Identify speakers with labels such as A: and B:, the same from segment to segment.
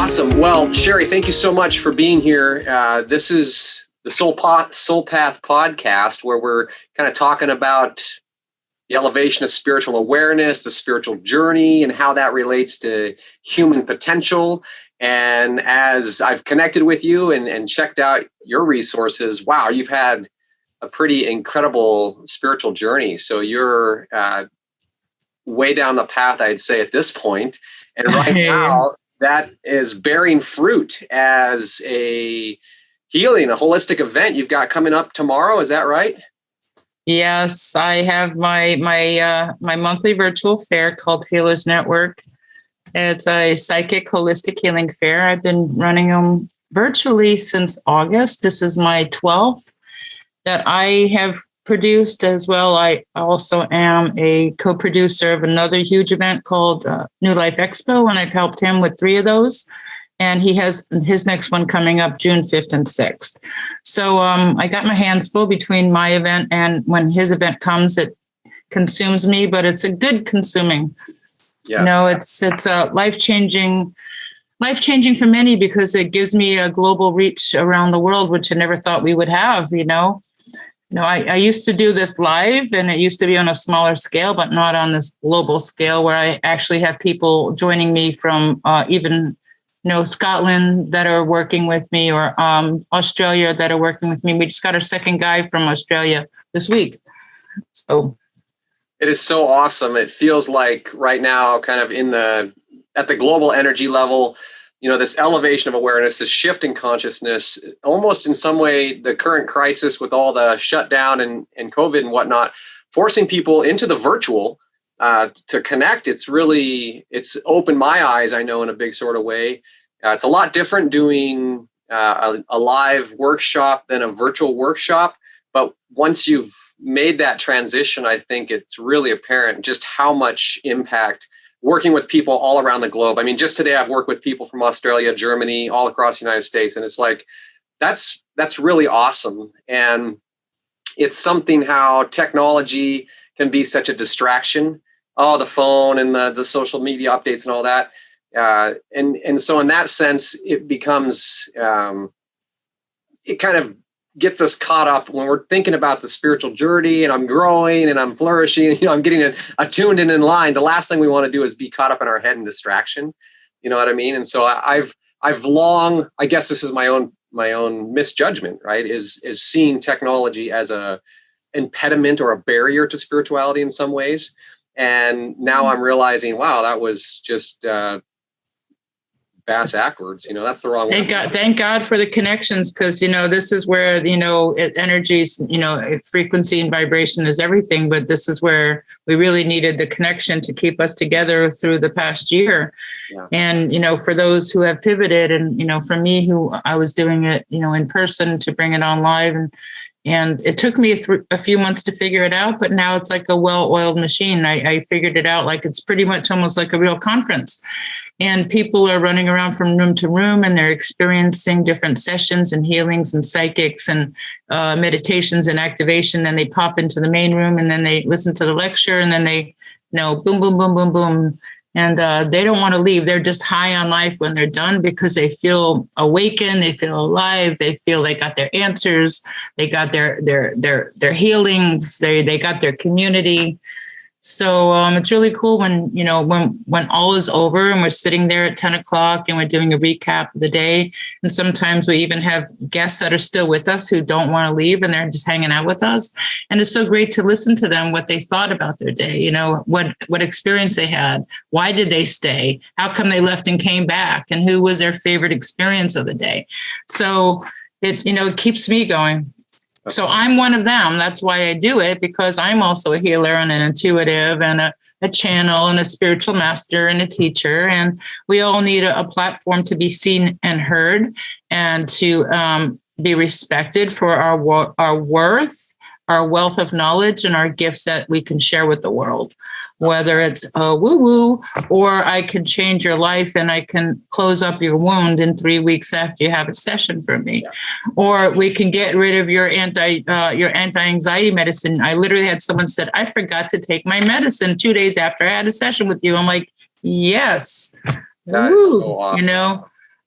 A: Awesome. Well, Sheri, thank you so much for being here. This is the Soul Path podcast, where we're kind of talking about the elevation of spiritual awareness, the spiritual journey, and how that relates to human potential. And as I've connected with you and checked out your resources, wow, you've had a pretty incredible spiritual journey. So you're way down the path, I'd say, at this point. And right now, that is bearing fruit as a healing, a holistic event you've got coming up tomorrow. Is that right?
B: Yes, I have my monthly virtual fair called Healers Network. It's a psychic holistic healing fair. I've been running them virtually since August. This is my 12th that I have produced as well. I also am a co-producer of another huge event called New Life Expo, and I've helped him with 3 of those. And he has his next one coming up June 5th and 6th. So I got my hands full between my event and when his event comes, it consumes me, but it's a good consuming. Yeah. You know, it's a life-changing for many because it gives me a global reach around the world, which I never thought we would have, you know. I used to do this live, and it used to be on a smaller scale, but not on this global scale where I actually have people joining me from even, Scotland that are working with me, or Australia that are working with me. We just got our second guy from Australia this week. So
A: it is so awesome. It feels like right now, kind of at the global energy level, this elevation of awareness, this shift in consciousness, almost in some way, the current crisis with all the shutdown and COVID and whatnot, forcing people into the virtual to connect. It's opened my eyes, I know, in a big sort of way. It's a lot different doing a live workshop than a virtual workshop. But once you've made that transition, I think it's really apparent just how much impact working with people all around the globe. I mean, just today I've worked with people from Australia, Germany, all across the United States. And it's like, that's really awesome. And it's something how technology can be such a distraction. Oh, the phone and the social media updates and all that. And so in that sense, it becomes, it kind of gets us caught up when we're thinking about the spiritual journey and I'm growing and I'm flourishing, I'm getting attuned and in line. The last thing we want to do is be caught up in our head in distraction. You know what I mean? And so I've long, I guess this is my own misjudgment, right? Is seeing technology as a impediment or a barrier to spirituality in some ways. And now I'm realizing, wow, that was just bass backwards. That's the wrong way.
B: Thank God for the connections, because this is where energies, frequency and vibration is everything. But this is where we really needed the connection to keep us together through the past year. Yeah. And for those who have pivoted, and for me, who I was doing it in person, to bring it on live, and it took me a few months to figure it out, but now it's like a well-oiled machine. I figured it out like it's pretty much almost like a real conference. And people are running around from room to room, and they're experiencing different sessions and healings and psychics and meditations and activation. Then they pop into the main room, and then they listen to the lecture, and then they, boom, boom, boom, boom, boom. And they don't want to leave. They're just high on life when they're done, because they feel awakened, they feel alive, they feel they got their answers, they got their healings, they got their community. So it's really cool when all is over and we're sitting there at 10 o'clock and we're doing a recap of the day. And sometimes we even have guests that are still with us who don't want to leave, and they're just hanging out with us. And it's so great to listen to them, what they thought about their day, what experience they had. Why did they stay? How come they left and came back? And who was their favorite experience of the day? So it keeps me going. So I'm one of them. That's why I do it, because I'm also a healer and an intuitive and a channel and a spiritual master and a teacher. And we all need a platform to be seen and heard, and to be respected for our worth, our wealth of knowledge, and our gifts that we can share with the world. Whether it's woo-woo, or I can change your life and I can close up your wound in 3 weeks after you have a session from me. Yeah. Or we can get rid of your anti-anxiety medicine. I literally had someone said, I forgot to take my medicine 2 days after I had a session with you. I'm like, yes.
A: That is so awesome.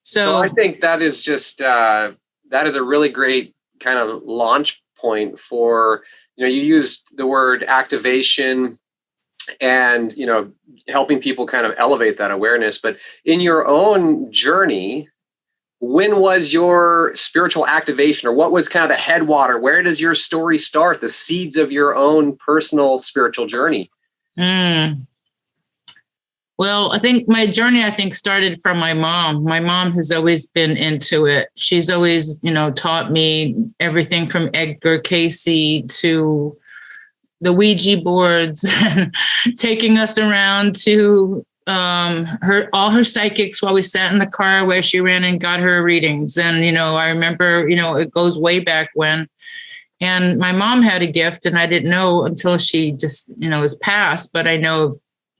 A: So I think that is just, that is a really great kind of launch point for, you used the word activation and, helping people kind of elevate that awareness. But in your own journey, when was your spiritual activation, or what was kind of the headwater? Where does your story start? The seeds of your own personal spiritual journey?
B: Well, I think my journey, started from my mom. My mom has always been into it. She's always, taught me everything from Edgar Cayce to the Ouija boards, taking us around to all her psychics while we sat in the car where she ran and got her readings. And, I remember, it goes way back when. And my mom had a gift, and I didn't know until she just, was passed. But I know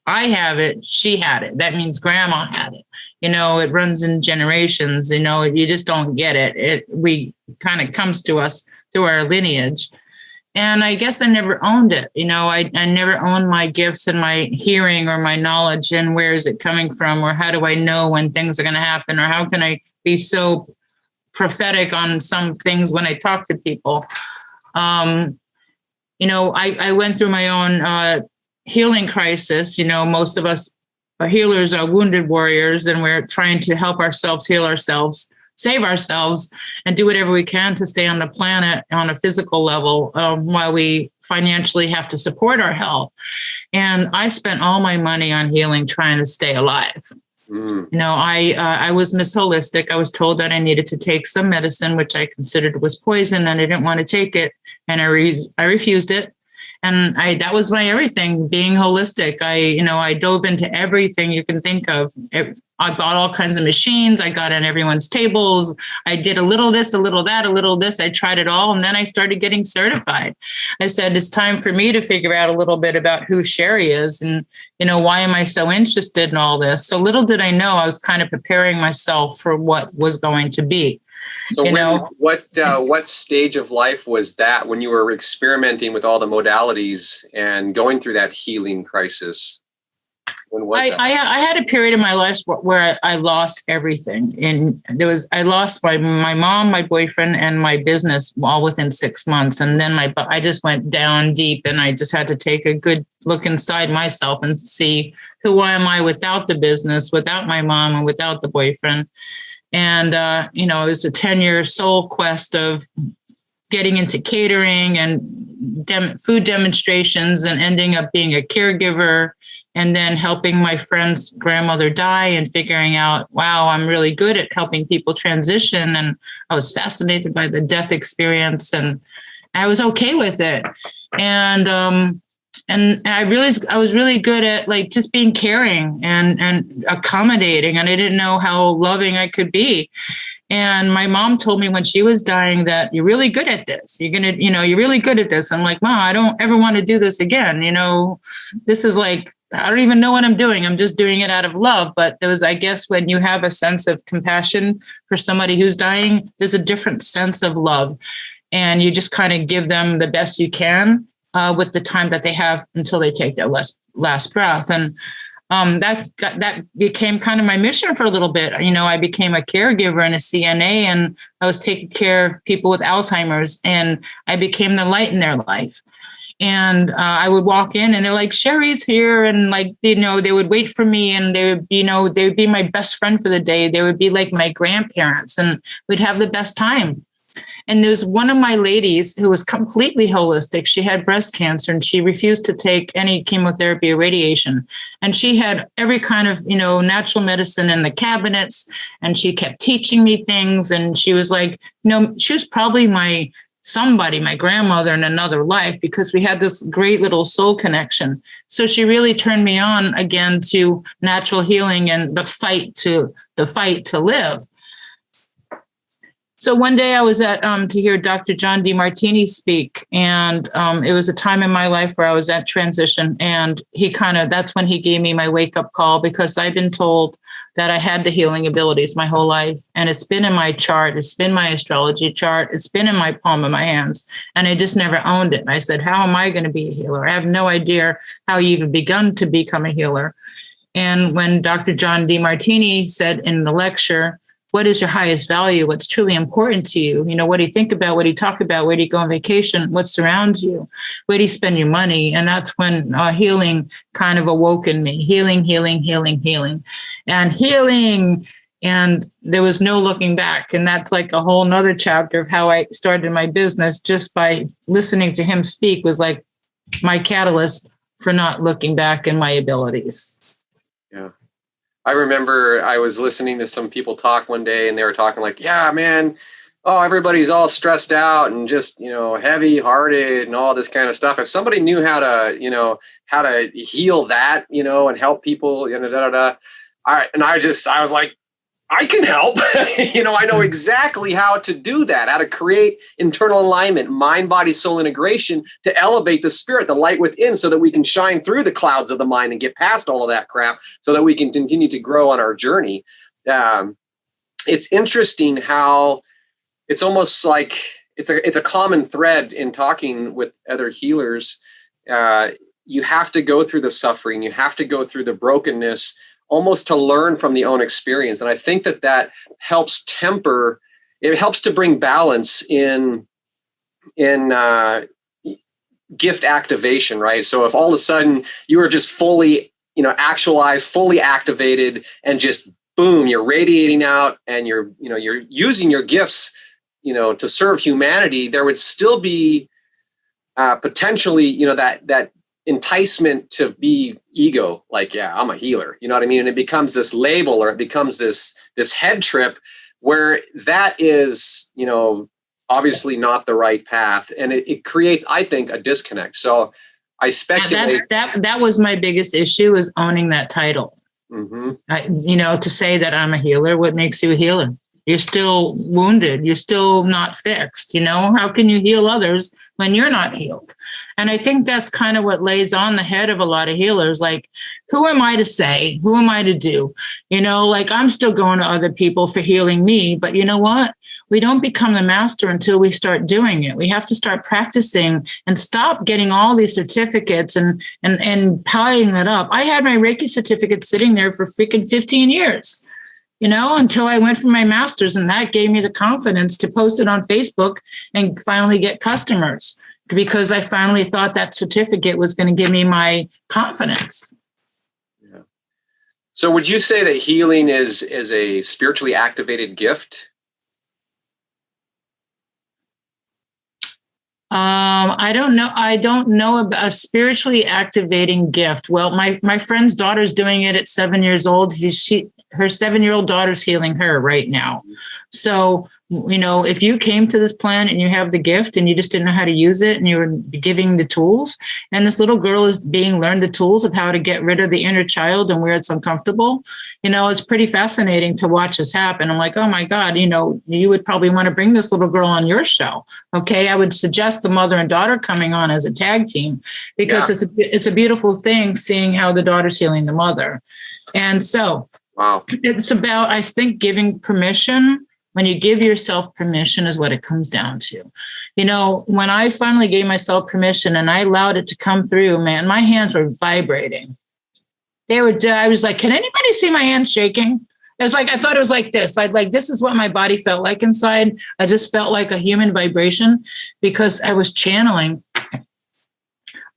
B: I have it, she had it. That means grandma had it. It runs in generations. You just don't get it. We kind of comes to us through our lineage. And I guess I never owned it. I never owned my gifts and my hearing or my knowledge, and where is it coming from, or how do I know when things are going to happen, or how can I be so prophetic on some things when I talk to people. I went through my own healing crisis. Most of us are healers, are wounded warriors, and we're trying to help ourselves heal ourselves, save ourselves, and do whatever we can to stay on the planet on a physical level while we financially have to support our health. And I spent all my money on healing, trying to stay alive. I was Miss Holistic. I was told that I needed to take some medicine, which I considered was poison, and I didn't want to take it. And I refused it. And that was my everything, being holistic. I dove into everything you can think of. I bought all kinds of machines. I got on everyone's tables. I did a little this, a little that, a little this. I tried it all. And then I started getting certified. I said, it's time for me to figure out a little bit about who Sheri is. And, why am I so interested in all this? So little did I know, I was kind of preparing myself for what was going to be.
A: So what stage of life was that when you were experimenting with all the modalities and going through that healing crisis? When was that?
B: I had a period in my life where I lost everything. And I lost my mom, my boyfriend, and my business all within 6 months. And then I just went down deep, and I just had to take a good look inside myself and see who am I without the business, without my mom, and without the boyfriend. And, it was a 10-year soul quest of getting into catering and food demonstrations, and ending up being a caregiver, and then helping my friend's grandmother die, and figuring out, wow, I'm really good at helping people transition. And I was fascinated by the death experience, and I was okay with it. And I realized I was really good at just being caring and accommodating, and I didn't know how loving I could be. And my mom told me when she was dying that you're really good at this. You're really good at this. I'm like, Mom, I don't ever want to do this again. This is I don't even know what I'm doing. I'm just doing it out of love. But there was, I guess, when you have a sense of compassion for somebody who's dying, there's a different sense of love, and you just kind of give them the best you can. With the time that they have until they take their last breath. And that became kind of my mission for a little bit. I became a caregiver and a CNA, and I was taking care of people with Alzheimer's, and I became the light in their life. And I would walk in, and they're like, Sheri's here. And they would wait for me, and they would be my best friend for the day. They would be like my grandparents, and we'd have the best time. And there's one of my ladies who was completely holistic. She had breast cancer, and she refused to take any chemotherapy or radiation. And she had every kind of, natural medicine in the cabinets. And she kept teaching me things. And she was like, she was probably my grandmother in another life, because we had this great little soul connection. So she really turned me on again to natural healing and the fight to live. So one day I was at to hear Dr. John DeMartini speak, and it was a time in my life where I was at transition, and that's when he gave me my wake up call, because I've been told that I had the healing abilities my whole life, and it's been in my chart, it's been my astrology chart, it's been in my palm of my hands, and I just never owned it. And I said, how am I going to be a healer? I have no idea how you even begun to become a healer. And when Dr. John DeMartini said in the lecture, what is your highest value? What's truly important to you? What do you think about? What do you talk about? Where do you go on vacation? What surrounds you? Where do you spend your money? And that's when healing kind of awoke in me. Healing, healing, healing, healing, and healing. And there was no looking back. And that's like a whole nother chapter of how I started my business. Just by listening to him speak was like my catalyst for not looking back in my abilities.
A: Yeah. I remember I was listening to some people talk one day, and they were talking like, yeah, man, oh, everybody's all stressed out and just, heavy hearted and all this kind of stuff. If somebody knew how to heal that, and help people, I was like, I can help. I know exactly how to do that, how to create internal alignment, mind, body, soul integration to elevate the spirit, the light within, so that we can shine through the clouds of the mind and get past all of that crap so that we can continue to grow on our journey. It's interesting how it's almost like it's a common thread in talking with other healers. You have to go through the suffering. You have to go through the brokenness almost to learn from the own experience. And I think that helps temper, it helps to bring balance in gift activation, right? So if all of a sudden you are just fully, actualized, fully activated, and just boom, you're radiating out and you're using your gifts, to serve humanity, there would still be potentially, that enticement to be ego, like, yeah, I'm a healer, you know what I mean? And it becomes this label, or it becomes this head trip where that is, obviously not the right path. And it creates, I think, a disconnect. So I speculate.
B: That was my biggest issue, is owning that title. Mm-hmm. To say that I'm a healer, what makes you a healer? You're still wounded. You're still not fixed. How can you heal others when you're not healed? And I think that's kind of what lays on the head of a lot of healers. Like, who am I to say? Who am I to do? Like, I'm still going to other people for healing me. But you know what? We don't become the master until we start doing it. We have to start practicing and stop getting all these certificates and piling it up. I had my Reiki certificate sitting there for freaking 15 years. Until I went for my master's, and that gave me the confidence to post it on Facebook and finally get customers, because I finally thought that certificate was going to give me my confidence.
A: Yeah. So would you say that healing is a spiritually activated gift?
B: I don't know. I don't know about a spiritually activating gift. Well, my friend's daughter's doing it at 7 years old. Her 7-year-old daughter's healing her right now. So, if you came to this plan and you have the gift and you just didn't know how to use it, and you were giving the tools, and this little girl is learned the tools of how to get rid of the inner child and where it's uncomfortable, it's pretty fascinating to watch this happen. I'm like, oh my God, you would probably want to bring this little girl on your show. Okay. I would suggest the mother and daughter coming on as a tag team, because it's a beautiful thing seeing how the daughter's healing the mother. And so,
A: wow,
B: it's about, I think, giving permission. When you give yourself permission is what it comes down to. When I finally gave myself permission and I allowed it to come through, man, my hands were vibrating. I was like, can anybody see my hands shaking? It was like, I thought it was like this. This is what my body felt like inside. I just felt like a human vibration, because I was channeling.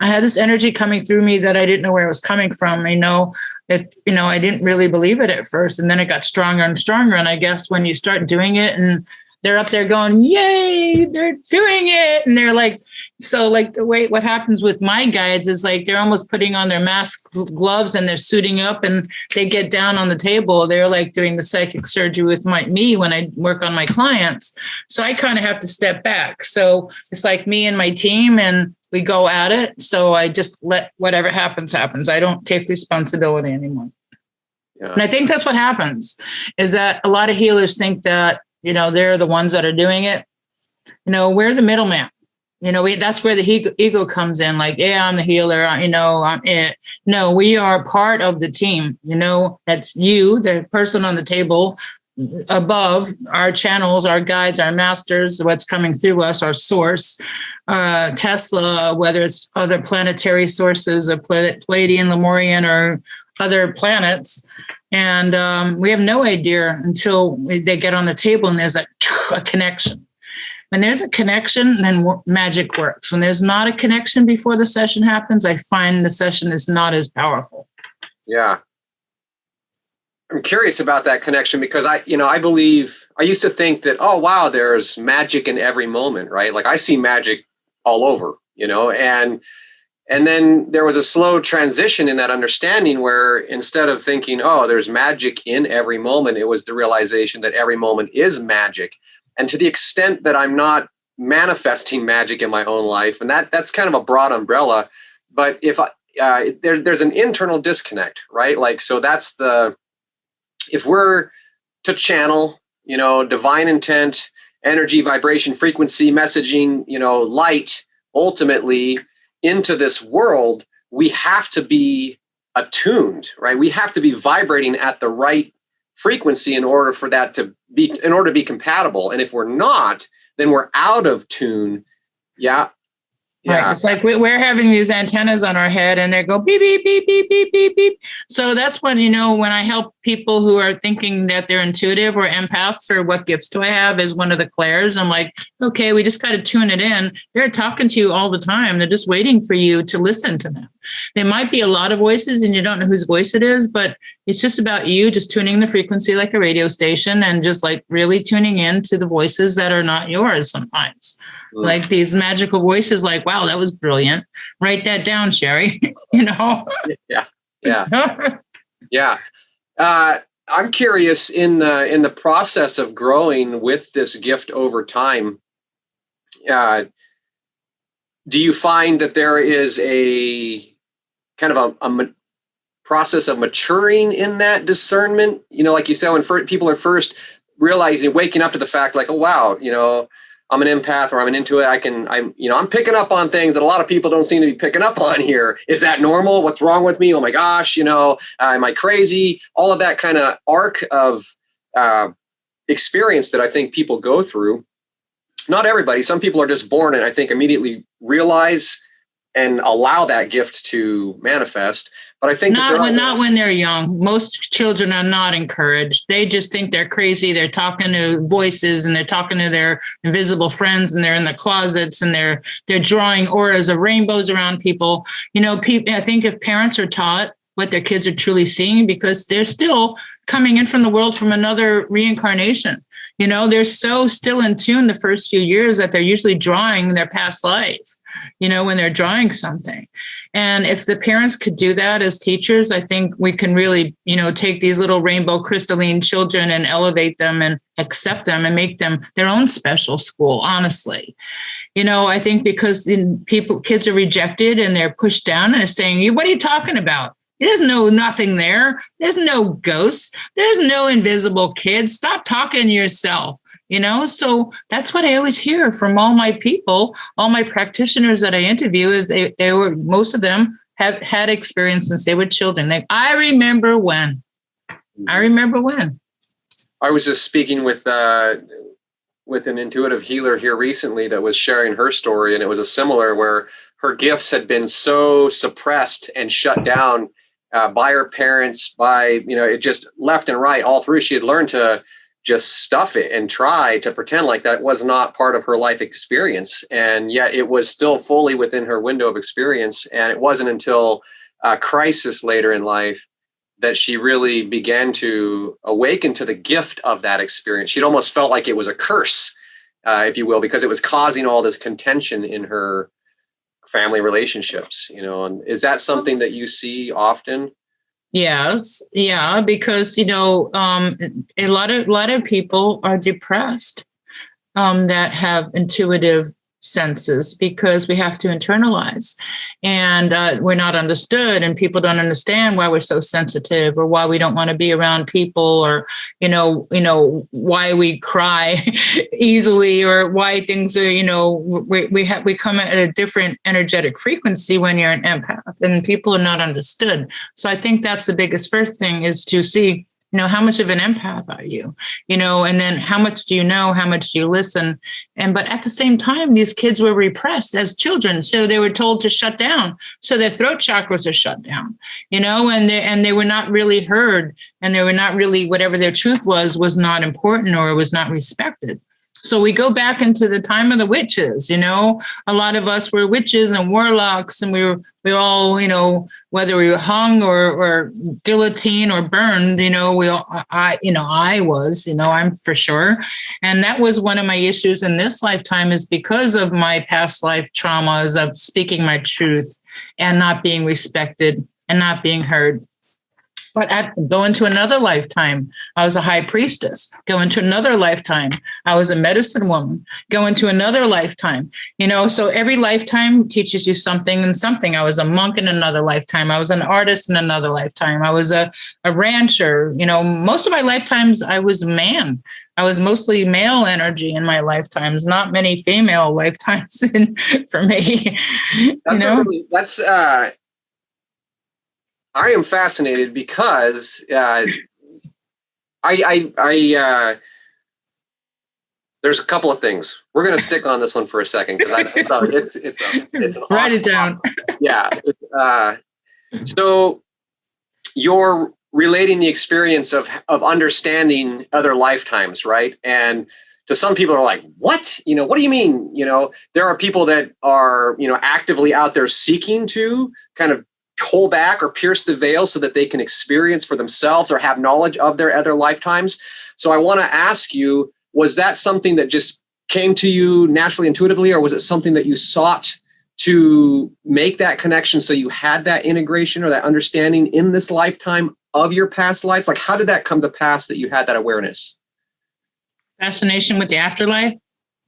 B: I had this energy coming through me that I didn't know where it was coming from. I didn't really believe it at first, and then it got stronger and stronger. And I guess when you start doing it, and they're up there going, yay, they're doing it. And they're like, so like what happens with my guides is like, they're almost putting on their masks, gloves, and they're suiting up, and they get down on the table. They're like doing the psychic surgery with me when I work on my clients. So I kind of have to step back. So it's like me and my team, and we go at it. So I just let whatever happens. I don't take responsibility anymore. Yeah. And I think that's what happens, is that a lot of healers think that, they're the ones that are doing it. We're the middleman. That's where the ego comes in. Like, yeah, I'm the healer. I'm it. No, we are part of the team. That's you, the person on the table above, our channels, our guides, our masters, what's coming through us, our source, Tesla, whether it's other planetary sources, a Pleiadian, Lemurian, or other planets. And we have no idea until they get on the table and there's a connection. When there's a connection, then magic works. When there's not a connection before the session happens, I find the session is not as powerful.
A: Yeah. I'm curious about that connection because I used to think that, oh, wow, there's magic in every moment, right? Like I see magic all over, and then there was a slow transition in that understanding where instead of thinking, oh, there's magic in every moment, it was the realization that every moment is magic. And to the extent that I'm not manifesting magic in my own life, and that's kind of a broad umbrella, but if there's an internal disconnect, right? Like, so if we're to channel, divine intent, energy, vibration, frequency, messaging, light, ultimately into this world, we have to be attuned, right? We have to be vibrating at the right frequency in order to be compatible. And if we're not, then we're out of tune. Yeah. Yeah.
B: Right. It's like we're having these antennas on our head and they go beep, beep, beep, beep, beep, beep, beep. So that's when, when I help people who are thinking that they're intuitive or empaths or what gifts do I have as one of the clairs. I'm like, okay, we just got to tune it in. They're talking to you all the time. They're just waiting for you to listen to them. There might be a lot of voices and you don't know whose voice it is, but it's just about you just tuning the frequency like a radio station and just like really tuning in to the voices that are not yours sometimes. Like these magical voices like, wow, that was brilliant. Write that down, Sheri.
A: Yeah. Yeah. I'm curious in the process of growing with this gift over time, do you find that there is a kind of a process of maturing in that discernment? Like you said, when people are first realizing, waking up to the fact like, oh, wow, I'm an empath or I'm an intuitive. I'm picking up on things that a lot of people don't seem to be picking up on here. Is that normal? What's wrong with me? Oh my gosh, am I crazy? All of that kind of arc of experience that I think people go through. Not everybody. Some people are just born and I think immediately realize and allow that gift to manifest. But I think
B: not when they're young. Most children are not encouraged. They just think they're crazy. They're talking to voices and they're talking to their invisible friends and they're in the closets and they're drawing auras of rainbows around people. I think if parents are taught what their kids are truly seeing, because they're still coming in from the world from another reincarnation. They're so still in tune the first few years that they're usually drawing their past life, when they're drawing something. And if the parents could do that as teachers, I think we can really, take these little rainbow crystalline children and elevate them and accept them and make them their own special school, honestly. I think because kids are rejected and they're pushed down and they're saying, what are you talking about? There's nothing there. There's no ghosts. There's no invisible kids. Stop talking to yourself. So that's what I always hear from all my people, all my practitioners that I interview is most of them have had experience since they were children. Like, I remember when.
A: I was just speaking with an intuitive healer here recently that was sharing her story, and it was a similar where her gifts had been so suppressed and shut down by her parents, by, it just left and right, all through. She had learned to just stuff it and try to pretend like that was not part of her life experience. And yet it was still fully within her window of experience. And it wasn't until a crisis later in life that she really began to awaken to the gift of that experience. She'd almost felt like it was a curse, if you will, because it was causing all this contention in her family relationships, and is that something that you see often?
B: Yes. Yeah. Because, a lot of people are depressed that have intuitive senses because we have to internalize and we're not understood and people don't understand why we're so sensitive or why we don't want to be around people or, why we cry easily or why things are, we come at a different energetic frequency when you're an empath and people are not understood. So I think that's the biggest first thing is to see How much of an empath are you? And then how much do you know? How much do you listen? But at the same time, these kids were repressed as children. So they were told to shut down. So their throat chakras are shut down, and they were not really heard. And they were not really, whatever their truth was not important or was not respected. So we go back into the time of the witches, a lot of us were witches and warlocks, and we were all, whether we were hung or guillotine or burned, I was, I'm for sure. And that was one of my issues in this lifetime, is because of my past life traumas of speaking my truth and not being respected and not being heard. But I go into another lifetime, I was a high priestess. Go into another lifetime, I was a medicine woman. Go into another lifetime, so every lifetime teaches you something and something. I was a monk in another lifetime. I was an artist in another lifetime. I was a rancher. Most of my lifetimes, I was a man. I was mostly male energy in my lifetimes, not many female lifetimes for me.
A: I am fascinated because there's a couple of things. We're going to stick on this one for a second because it's an
B: write
A: awesome
B: it down.
A: topic. Yeah. So you're relating the experience of understanding other lifetimes, right? And to some people are like, what? What do you mean? There are people that are actively out there seeking to kind of pull back or pierce the veil so that they can experience for themselves or have knowledge of their other lifetimes. So I want to ask you, was that something that just came to you naturally, intuitively, or was it something that you sought to make that connection so you had that integration or that understanding in this lifetime of your past lives? Like, how did that come to pass that you had that awareness?
B: Fascination with the afterlife.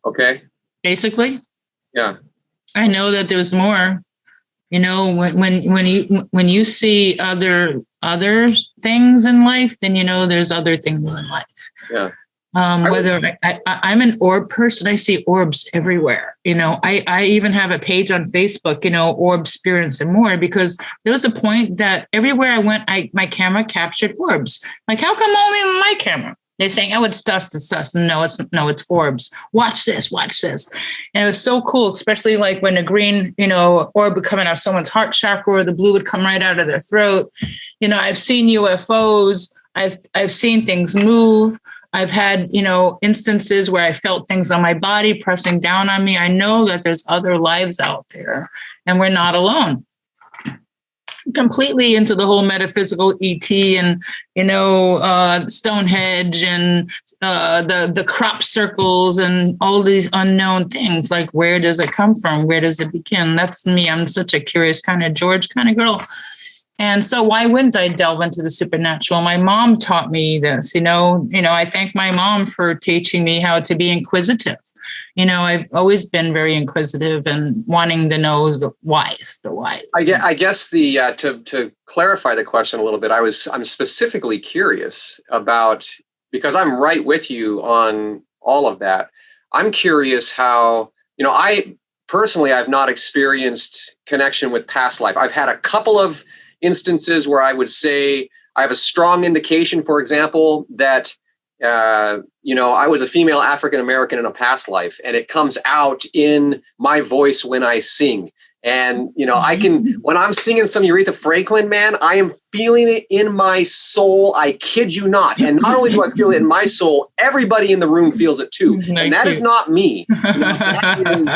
A: Okay.
B: Basically.
A: Yeah.
B: I know that there's more. When you see other things in life, then there's other things in life.
A: Yeah.
B: I'm an orb person. I see orbs everywhere. I even have a page on Facebook, orb spirits and more, because there was a point that everywhere I went, my camera captured orbs. Like, how come only my camera? They're saying, oh, it's dust, it's dust. No, it's orbs. Watch this. And it was so cool, especially like when a green, orb would come out of someone's heart chakra, or the blue would come right out of their throat. I've seen UFOs. I've seen things move. I've had, instances where I felt things on my body pressing down on me. I know that there's other lives out there and we're not alone. Completely into the whole metaphysical ET and, Stonehenge and the crop circles and all these unknown things. Like, where does it come from? Where does it begin? That's me. I'm such a curious kind of George kind of girl. And so why wouldn't I delve into the supernatural? My mom taught me this, I thank my mom for teaching me how to be inquisitive. I've always been very inquisitive and wanting to know the whys.
A: I guess to clarify the question a little bit, I'm specifically curious about, because I'm right with you on all of that. I'm curious how, I personally, I've not experienced connection with past life. I've had a couple of instances where I would say I have a strong indication, for example, that I was a female African-American in a past life, and it comes out in my voice when I sing. And, I can, when I'm singing some Aretha Franklin, man, I am feeling it in my soul. I kid you not. And not only do I feel it in my soul, everybody in the room feels it too. And that is not me. That is,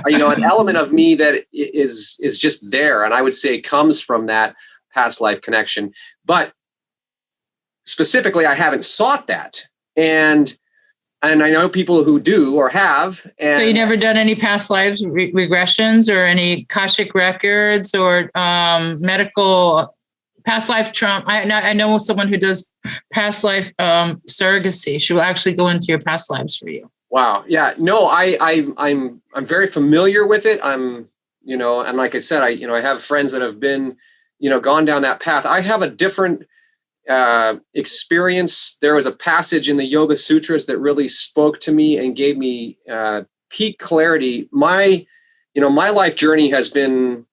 A: an element of me that is just there. And I would say it comes from that past life connection. But specifically, I haven't sought that. And I know people who do or have. And
B: so you never done any past lives regressions or any Akashic records or medical past life trauma? I know someone who does past life surrogacy. She will actually go into your past lives for you.
A: Wow. Yeah. No, I'm very familiar with it. And like I said, I have friends that have been, gone down that path. I have a different experience. There was a passage in the Yoga Sutras that really spoke to me and gave me peak clarity. My life journey has been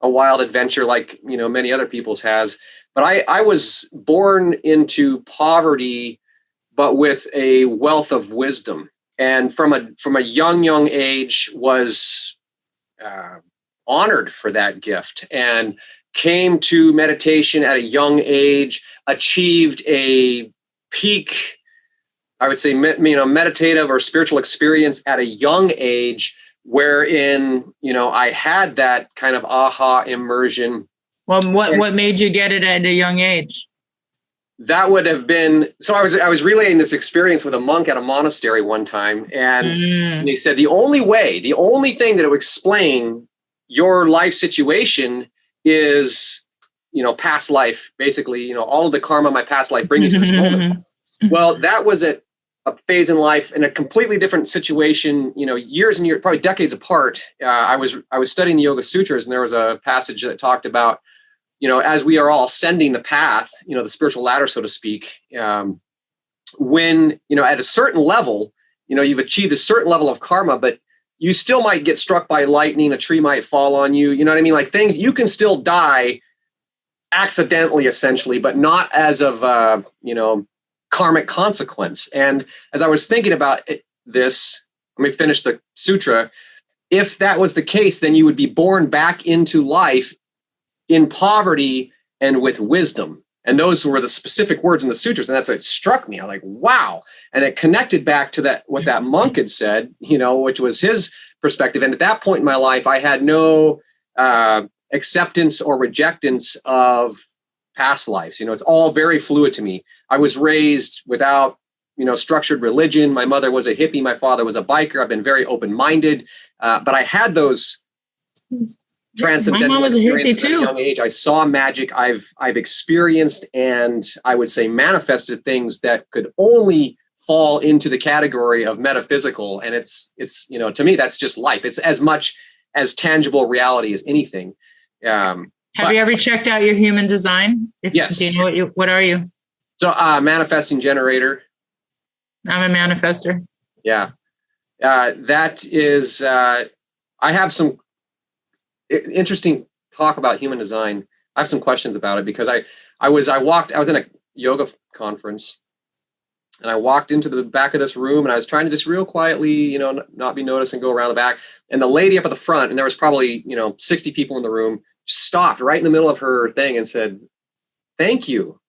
A: a wild adventure like, many other people's has. But I was born into poverty, but with a wealth of wisdom. And from a young age was honored for that gift, and came to meditation at a young age, achieved a peak, I would say, meditative or spiritual experience at a young age, wherein, I had that kind of aha immersion.
B: Well, what made you get it at a young age?
A: That would have been, so I was relaying this experience with a monk at a monastery one time, and he said, the only thing that would explain your life situation is, past life, basically, all of the karma of my past life bring you to this moment. Well, that was a phase in life in a completely different situation, years and years, probably decades apart. I was studying the Yoga Sutras, and there was a passage that talked about, as we are all ascending the path, the spiritual ladder, so to speak, when, at a certain level, you've achieved a certain level of karma, but you still might get struck by lightning, a tree might fall on you, you know what I mean? Like things, you can still die accidentally, essentially, but not as of, karmic consequence. And as I was thinking about this, let me finish the sutra. If that was the case, then you would be born back into life in poverty and with wisdom. And those were the specific words in the sutras. And that's what struck me. I'm like, wow. And it connected back to what that monk had said, which was his perspective. And at that point in my life, I had no acceptance or rejectance of past lives. It's all very fluid to me. I was raised without, structured religion. My mother was a hippie. My father was a biker. I've been very open-minded. But I had those transcendental experiences at a young age. I saw magic. I've experienced, and I would say manifested things that could only fall into the category of metaphysical. And it's to me, that's just life. It's as much as tangible reality as anything.
B: Have you ever checked out your human design?
A: Yes.
B: Do you know what are you?
A: So manifesting generator.
B: I'm a manifester.
A: Yeah. That is, I have some interesting talk about human design. I have some questions about it because I was in a yoga conference, and I walked into the back of this room, and I was trying to just real quietly, not be noticed and go around the back. And the lady up at the front, and there was probably, 60 people in the room, stopped right in the middle of her thing and said, "Thank you."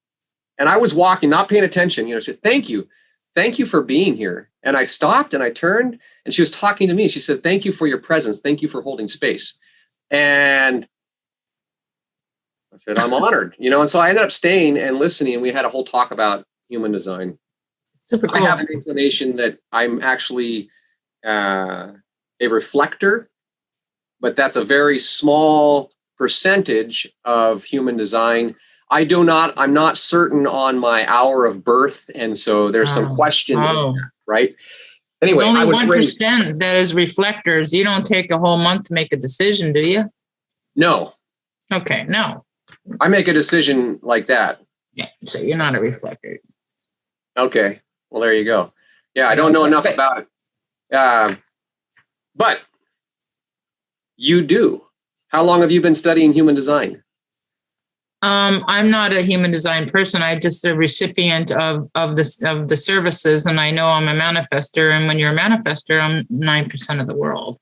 A: And I was walking, not paying attention, she said, "Thank you. Thank you for being here." And I stopped and I turned, and she was talking to me. She said, "Thank you for your presence. Thank you for holding space." And I said, "I'm honored," and so I ended up staying and listening, and we had a whole talk about human design.
B: Super cool.
A: I have an inclination that I'm actually a reflector, but that's a very small percentage of human design. I'm not certain on my hour of birth, and so there's some question in that, right? Anyway,
B: there's only 1% that is reflectors. You don't take a whole month to make a decision, do you?
A: No.
B: Okay, no.
A: I make a decision like that.
B: Yeah, so you're not a reflector.
A: Okay, well, there you go. Yeah, I don't know enough about it. But you do. How long have you been studying human design?
B: I'm not a human design person. I'm just a recipient of the services, and I know I'm a manifester. And when you're a manifester, I'm 9% of the world.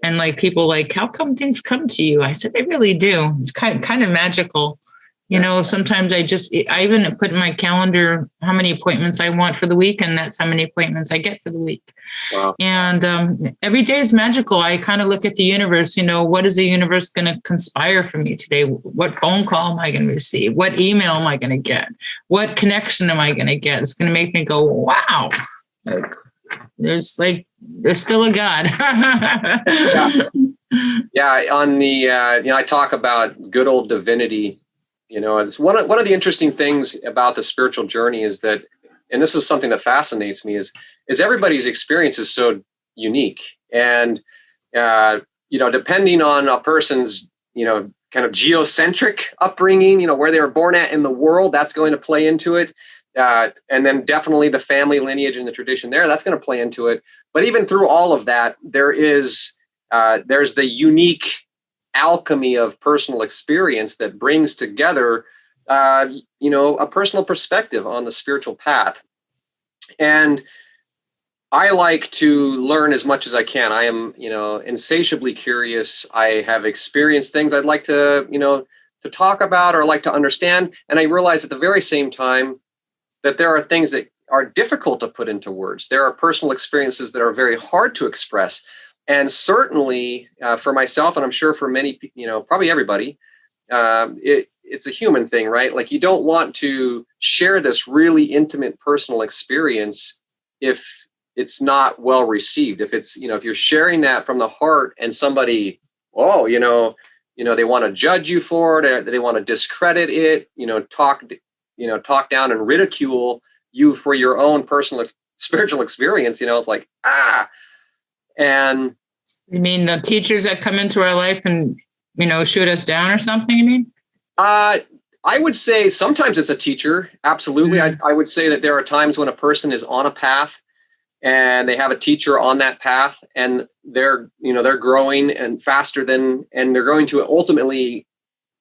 B: And like people how come things come to you? I said they really do. It's kind of magical. Sometimes I even put in my calendar how many appointments I want for the week, and that's how many appointments I get for the week.
A: Wow.
B: And every day is magical. I kind of look at the universe, what is the universe going to conspire for me today? What phone call am I going to receive? What email am I going to get? What connection am I going to get? It's going to make me go, wow. There's still a God.
A: Yeah. On the, I talk about good old divinity. It's one of the interesting things about the spiritual journey is that, and this is something that fascinates me, is everybody's experience is so unique. And, depending on a person's, kind of geocentric upbringing, where they were born at in the world, that's going to play into it. And then definitely the family lineage and the tradition there, that's going to play into it. But even through all of that, there's the unique alchemy of personal experience that brings together, a personal perspective on the spiritual path. And I like to learn as much as I can. I am, insatiably curious. I have experienced things I'd like to, to talk about or like to understand. And I realize at the very same time that there are things that are difficult to put into words. There are personal experiences that are very hard to express. And certainly for myself, and I'm sure for many, probably everybody, it's a human thing, right? Like, you don't want to share this really intimate personal experience if it's not well received. If it's, if you're sharing that from the heart and somebody, they want to judge you for it, or they want to discredit it, talk down and ridicule you for your own personal spiritual experience, it's like, and
B: you mean the teachers that come into our life and, shoot us down or something, you mean?
A: I would say sometimes it's a teacher. Absolutely.
B: Mm-hmm.
A: I would say that there are times when a person is on a path and they have a teacher on that path, and they're growing and faster than, and they're going to ultimately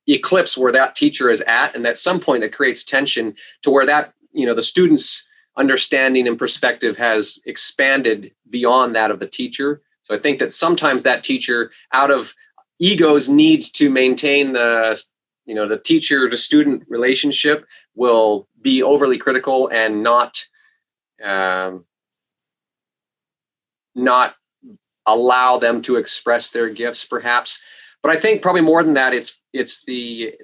A: eclipse where that teacher is at. And at some point that creates tension to where that, the student's understanding and perspective has expanded beyond that of the teacher. So I think that sometimes that teacher, out of egos, needs to maintain the teacher to student relationship, will be overly critical and not allow them to express their gifts, perhaps. But I think probably more than that, it's the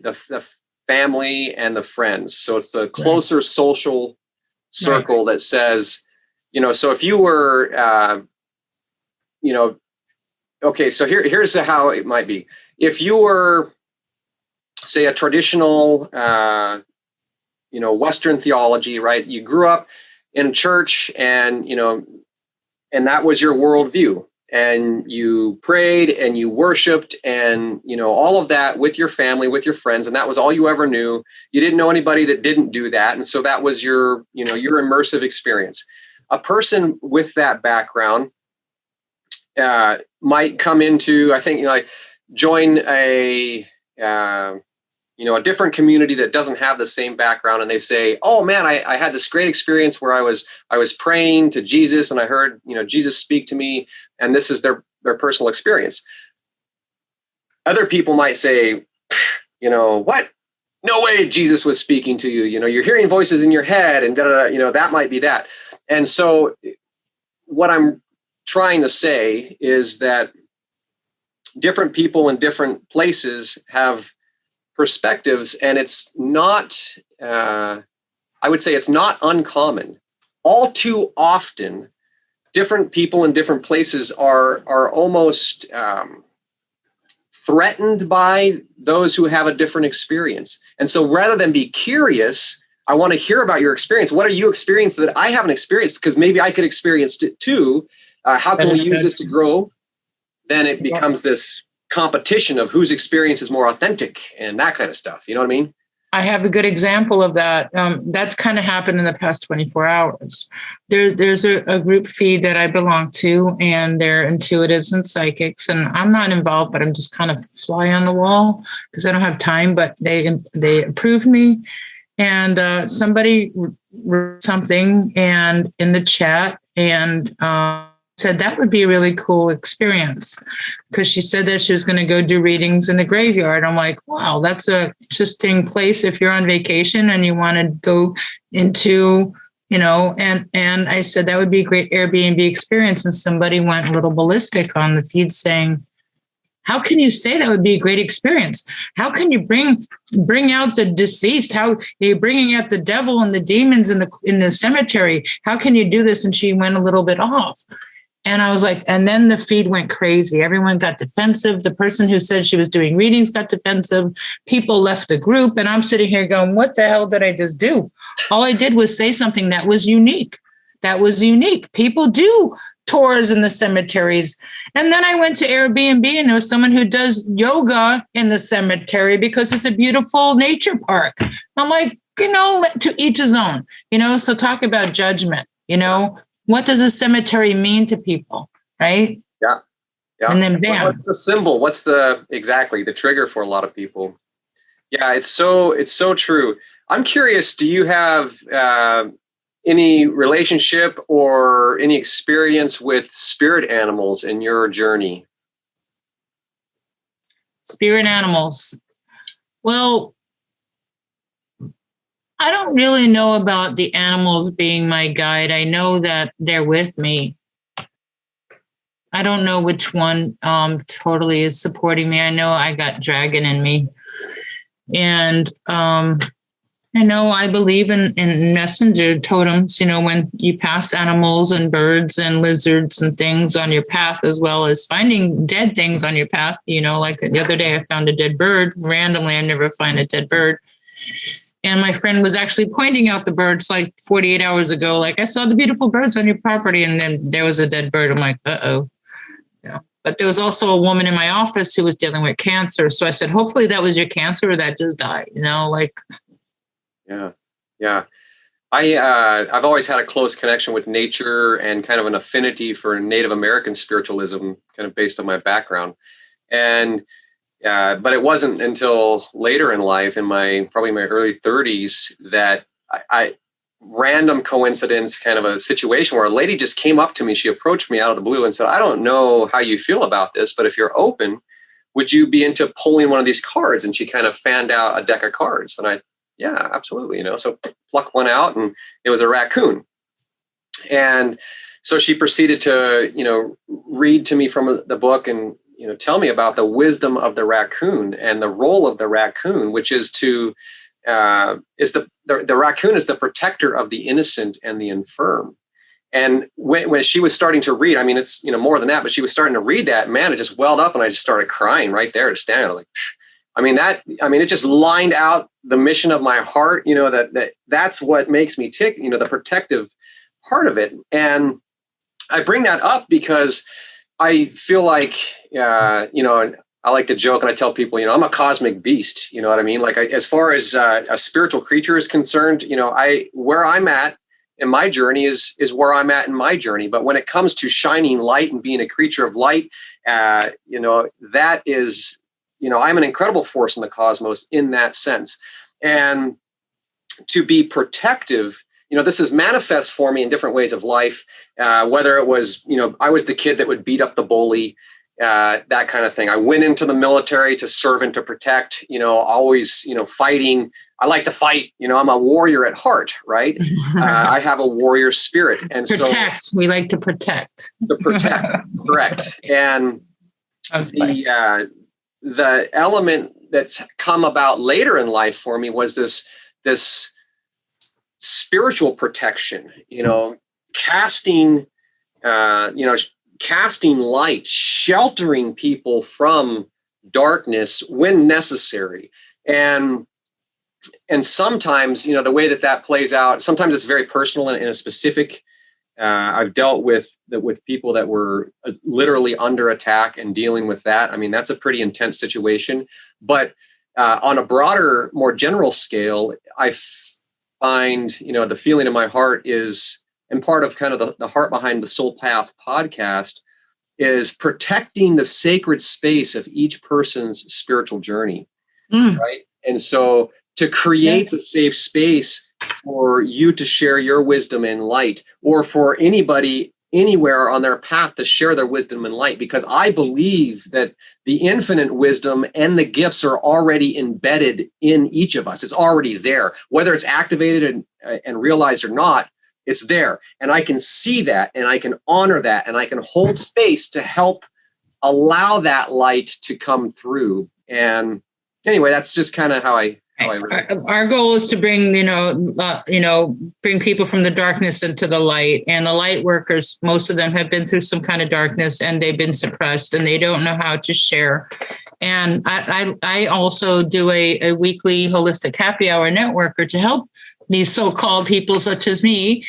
A: family and the friends. So it's the closer social circle that says, so if you were, okay, so here's how it might be. If you were, say, a traditional, Western theology, right? You grew up in church, and and that was your worldview, and you prayed and you worshiped, and all of that with your family, with your friends, and that was all you ever knew. You didn't know anybody that didn't do that, and so that was your your immersive experience. A person with that background might come into, I think, join a a different community that doesn't have the same background, and they say, oh man, I had this great experience where I was praying to Jesus, and I heard Jesus speak to me, and this is their personal experience. Other people might say, what? No way Jesus was speaking to you. You're hearing voices in your head, and that might be that. And so what I'm trying to say is that different people in different places have perspectives, and it's not, I would say it's not uncommon. All too often, different people in different places are almost threatened by those who have a different experience. And so rather than be curious, I want to hear about your experience. What are you experiencing that I haven't experienced? Because maybe I could experience it too. How can we use this to grow? Then it becomes this competition of whose experience is more authentic and that kind of stuff. You know what I mean?
B: I have a good example of that. That's kind of happened in the past 24 hours. There's a group feed that I belong to, and they're intuitives and psychics, and I'm not involved, but I'm just kind of fly on the wall because I don't have time, but they approved me. And somebody wrote something and in the chat, and said that would be a really cool experience, because she said that she was going to go do readings in the graveyard. I'm like, wow, that's a interesting place if you're on vacation and you want to go into, and I said that would be a great Airbnb experience. And somebody went a little ballistic on the feed saying, how can you say that would be a great experience? How can you bring out the deceased? How are you bringing out the devil and the demons in the cemetery? How can you do this? And she went a little bit off. And I was like, and then the feed went crazy. Everyone got defensive. The person who said she was doing readings got defensive. People left the group. And I'm sitting here going, what the hell did I just do? All I did was say something that was unique. People do tours in the cemeteries. And then I went to Airbnb, and there was someone who does yoga in the cemetery because it's a beautiful nature park. I'm like, to each his own, so talk about judgment, what does a cemetery mean to people, right?
A: Yeah.
B: And then bam.
A: What's the symbol? What's the trigger for a lot of people? Yeah, it's so true. I'm curious, do you have any relationship or any experience with spirit animals in your journey?
B: Spirit animals. Well, I don't really know about the animals being my guide. I know that they're with me. I don't know which one totally is supporting me. I know I got dragon in me. And I know I believe in messenger totems, when you pass animals and birds and lizards and things on your path, as well as finding dead things on your path. Like the other day, I found a dead bird. Randomly, I never find a dead bird. And my friend was actually pointing out the birds like 48 hours ago. Like, I saw the beautiful birds on your property. And then there was a dead bird. I'm like, uh-oh. But there was also a woman in my office who was dealing with cancer. So I said, hopefully that was your cancer or that just died,
A: Yeah. I've always had a close connection with nature and kind of an affinity for Native American spiritualism, kind of based on my background. And but it wasn't until later in life, in probably my early 30s, that I random coincidence, kind of a situation where a lady just came up to me. She approached me out of the blue and said, I don't know how you feel about this, but if you're open, would you be into pulling one of these cards? And she kind of fanned out a deck of cards. And yeah, absolutely. So pluck one out, and it was a raccoon. And so she proceeded to, read to me from the book and, tell me about the wisdom of the raccoon and the role of the raccoon, which is the raccoon is the protector of the innocent and the infirm. And when she was starting to read, it's, more than that, but she was starting to read that, man, it just welled up and I just started crying right there, just standing there like, it just lined out the mission of my heart, that's what makes me tick, the protective part of it. And I bring that up because I feel like, I like to joke and I tell people, I'm a cosmic beast, you know what I mean? Like as far as a spiritual creature is concerned, where I'm at in my journey is where I'm at in my journey. But when it comes to shining light and being a creature of light, that is, I'm an incredible force in the cosmos in that sense. And to be protective, this is manifest for me in different ways of life, whether it was, I was the kid that would beat up the bully, that kind of thing. I went into the military to serve and to protect, always, fighting. I like to fight, I'm a warrior at heart, right? I have a warrior spirit. And
B: protect. We like to protect.
A: To protect, correct. And the element that's come about later in life for me was this spiritual protection, casting light, sheltering people from darkness when necessary. And sometimes, the way that plays out, sometimes it's very personal and in a specific. I've dealt with people that were literally under attack and dealing with that. That's a pretty intense situation. But on a broader, more general scale, I find, the feeling in my heart is, and part of kind of the heart behind the Soul Path podcast, is protecting the sacred space of each person's spiritual journey, right? And so to create the safe space for you to share your wisdom and light, or for anybody anywhere on their path to share their wisdom and light, because I believe that the infinite wisdom and the gifts are already embedded in each of us. It's already there, whether it's activated and realized or not. It's there, and I can see that, and I can honor that, and I can hold space to help allow that light to come through. And anyway, that's just kind of how I
B: Our goal is to bring, bring people from the darkness into the light. And the light workers, most of them have been through some kind of darkness, and they've been suppressed, and they don't know how to share. And I also do a weekly holistic happy hour networker to help these so-called people such as me,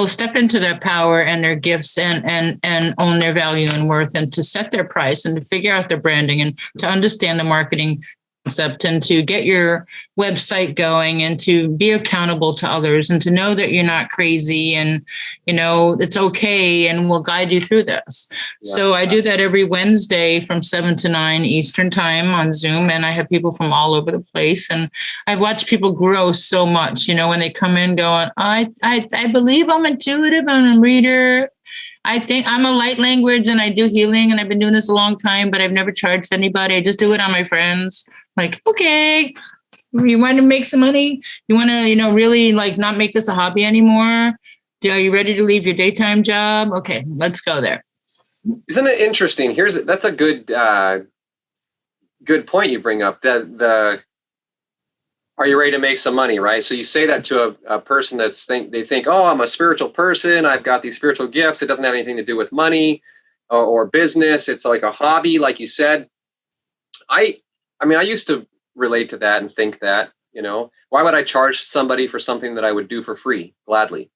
B: step into their power and their gifts and own their value and worth, and to set their price and to figure out their branding and to understand the marketing concept and to get your website going and to be accountable to others and to know that you're not crazy and, it's okay and we'll guide you through this. Yeah. So I do that every Wednesday from 7 to 9 Eastern time on Zoom. And I have people from all over the place. And I've watched people grow so much, when they come in going, I believe I'm intuitive, I'm a reader. I think I'm a light language and I do healing and I've been doing this a long time, but I've never charged anybody. I just do it on my friends. Like, okay, you want to make some money? You want to, really like not make this a hobby anymore? Are you ready to leave your daytime job? Okay, let's go there.
A: Isn't it interesting? That's a good point you bring up. Are you ready to make some money, right? So you say that to a person they think, oh, I'm a spiritual person. I've got these spiritual gifts. It doesn't have anything to do with money or business. It's like a hobby, like you said. I used to relate to that and think that, why would I charge somebody for something that I would do for free, gladly,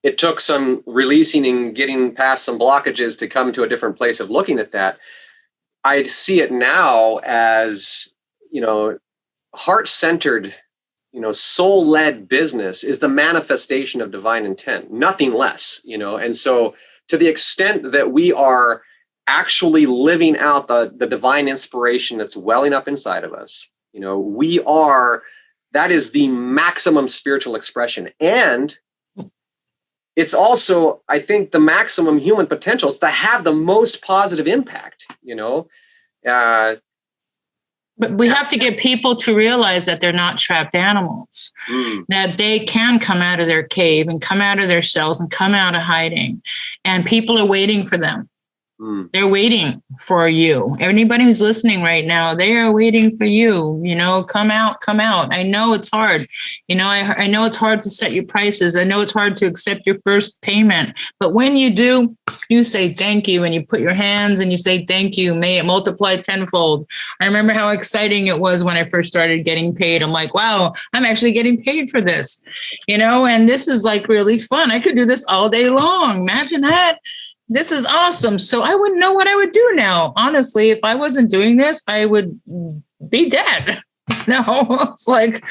A: It took some releasing and getting past some blockages to come to a different place of looking at that. I see it now as, heart-centered, soul-led business is the manifestation of divine intent, nothing less, And so to the extent that we are actually living out the divine inspiration that's welling up inside of us, that is the maximum spiritual expression. And it's also, I think, the maximum human potential is to have the most positive impact,
B: But we have to get people to realize that they're not trapped animals, that they can come out of their cave and come out of their cells and come out of hiding. And people are waiting for them. They're waiting for you. Anybody who's listening right now, they are waiting for you. Come out. I know it's hard. I know it's hard to set your prices. I know it's hard to accept your first payment. But when you do, you say thank you and you put your hands and you say thank you. May it multiply tenfold. I remember how exciting it was when I first started getting paid. I'm like, wow, I'm actually getting paid for this, and this is like really fun. I could do this all day long. Imagine that. This is awesome. So I wouldn't know what I would do now. Honestly, if I wasn't doing this, I would be dead. No, it's like,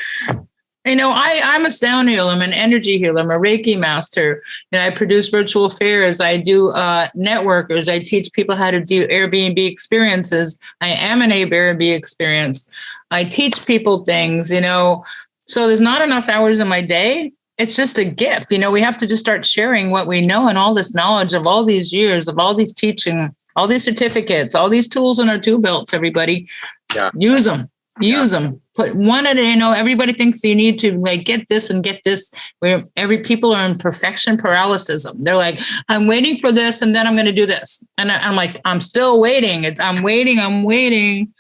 B: I'm a sound healer. I'm an energy healer. I'm a Reiki master. I produce virtual fairs. I do networkers. I teach people how to do Airbnb experiences. I am an Airbnb experience. I teach people things, so there's not enough hours in my day. It's just a gift. We have to just start sharing what we know and all this knowledge of all these years, of all these teaching, all these certificates, all these tools in our tool belts, everybody. Yeah. Use them. Put one at everybody thinks you need to like get this and get this. Where people are in perfection paralysis. They're like, I'm waiting for this and then I'm going to do this. And I'm like, I'm still waiting. I'm waiting.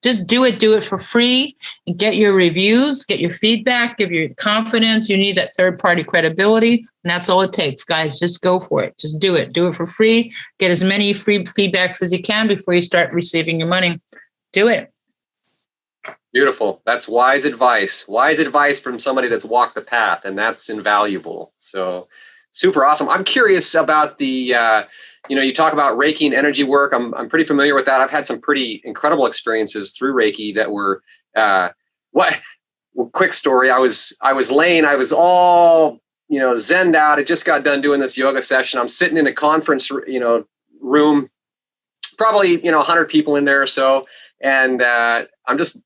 B: Just do it for free and get your reviews, get your feedback, give your confidence. You need that third-party credibility. And that's all it takes, guys. Just go for it. Just do it. Do it for free. Get as many free feedbacks as you can before you start receiving your money. Do it.
A: Beautiful. That's wise advice. Wise advice from somebody that's walked the path, and that's invaluable. So super awesome. I'm curious about the you talk about Reiki and energy work. I'm pretty familiar with that. I've had some pretty incredible experiences through Reiki that were quick story. I was all, zenned out. I just got done doing this yoga session. I'm sitting in a conference, room, probably, 100 people in there or so. And I'm just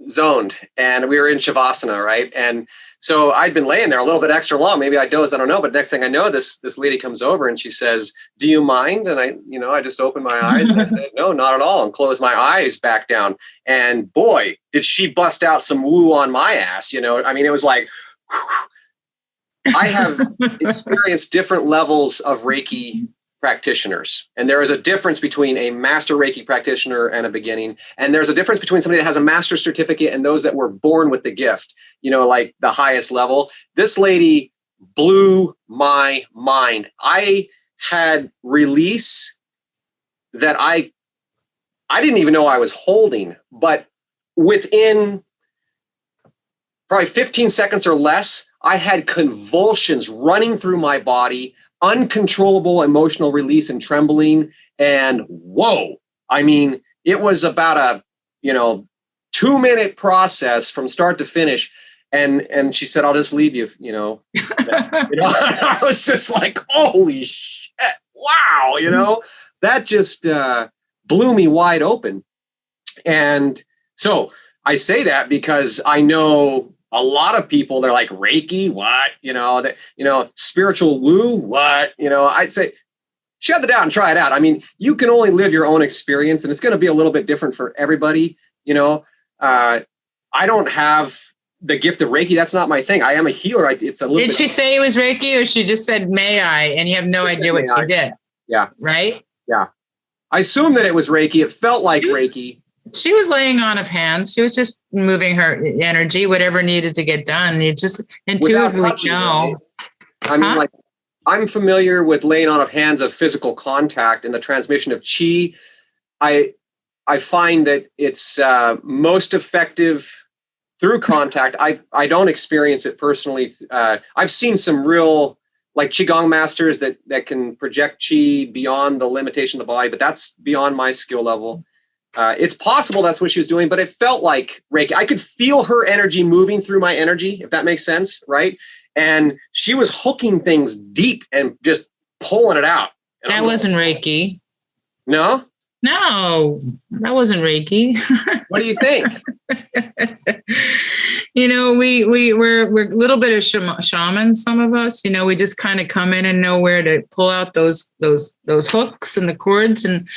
A: zoned, and we were in Shavasana, right? And so I'd been laying there a little bit extra long. Maybe I dozed, I don't know. But next thing I know, this lady comes over and she says, "Do you mind?" And I just opened my eyes and I said, "No, not at all," and closed my eyes back down. And boy, did she bust out some woo on my ass. It was like, whew. I have experienced different levels of Reiki practitioners. And there is a difference between a master Reiki practitioner and a beginning. And there's a difference between somebody that has a master's certificate and those that were born with the gift, like the highest level. This lady blew my mind. I had release that I didn't even know I was holding, but within probably 15 seconds or less, I had convulsions running through my body, uncontrollable emotional release and trembling. And whoa, it was about a, 2-minute process from start to finish. And she said, I'll just leave you, I was just like, holy shit, wow, that just blew me wide open. And so I say that because I know a lot of people, they're like, Reiki, what? Spiritual woo, what? I'd say, shut it out and try it out. I mean, you can only live your own experience, and it's going to be a little bit different for everybody. I don't have the gift of Reiki. That's not my thing. I am a healer. It's a little
B: Did she say it was Reiki, or she just said, may I? And you have no idea what she did.
A: Yeah.
B: Right?
A: Yeah. I assumed that it was Reiki. It felt like Reiki.
B: She was laying on of hands. She was just moving her energy, whatever needed to get done. You just intuitively know.
A: I mean, like, I'm familiar with laying on of hands of physical contact and the transmission of chi. I find that it's most effective through contact. I don't experience it personally. I've seen some real, like, Qigong masters that can project chi beyond the limitation of the body, but that's beyond my skill level. It's possible that's what she was doing, but it felt like Reiki. I could feel her energy moving through my energy, if that makes sense, right? And she was hooking things deep and just pulling it out. And
B: that wasn't Reiki.
A: No?
B: No, that wasn't Reiki.
A: What do you think?
B: We're a little bit of shamans, some of us. We just kind of come in and know where to pull out those hooks and the cords and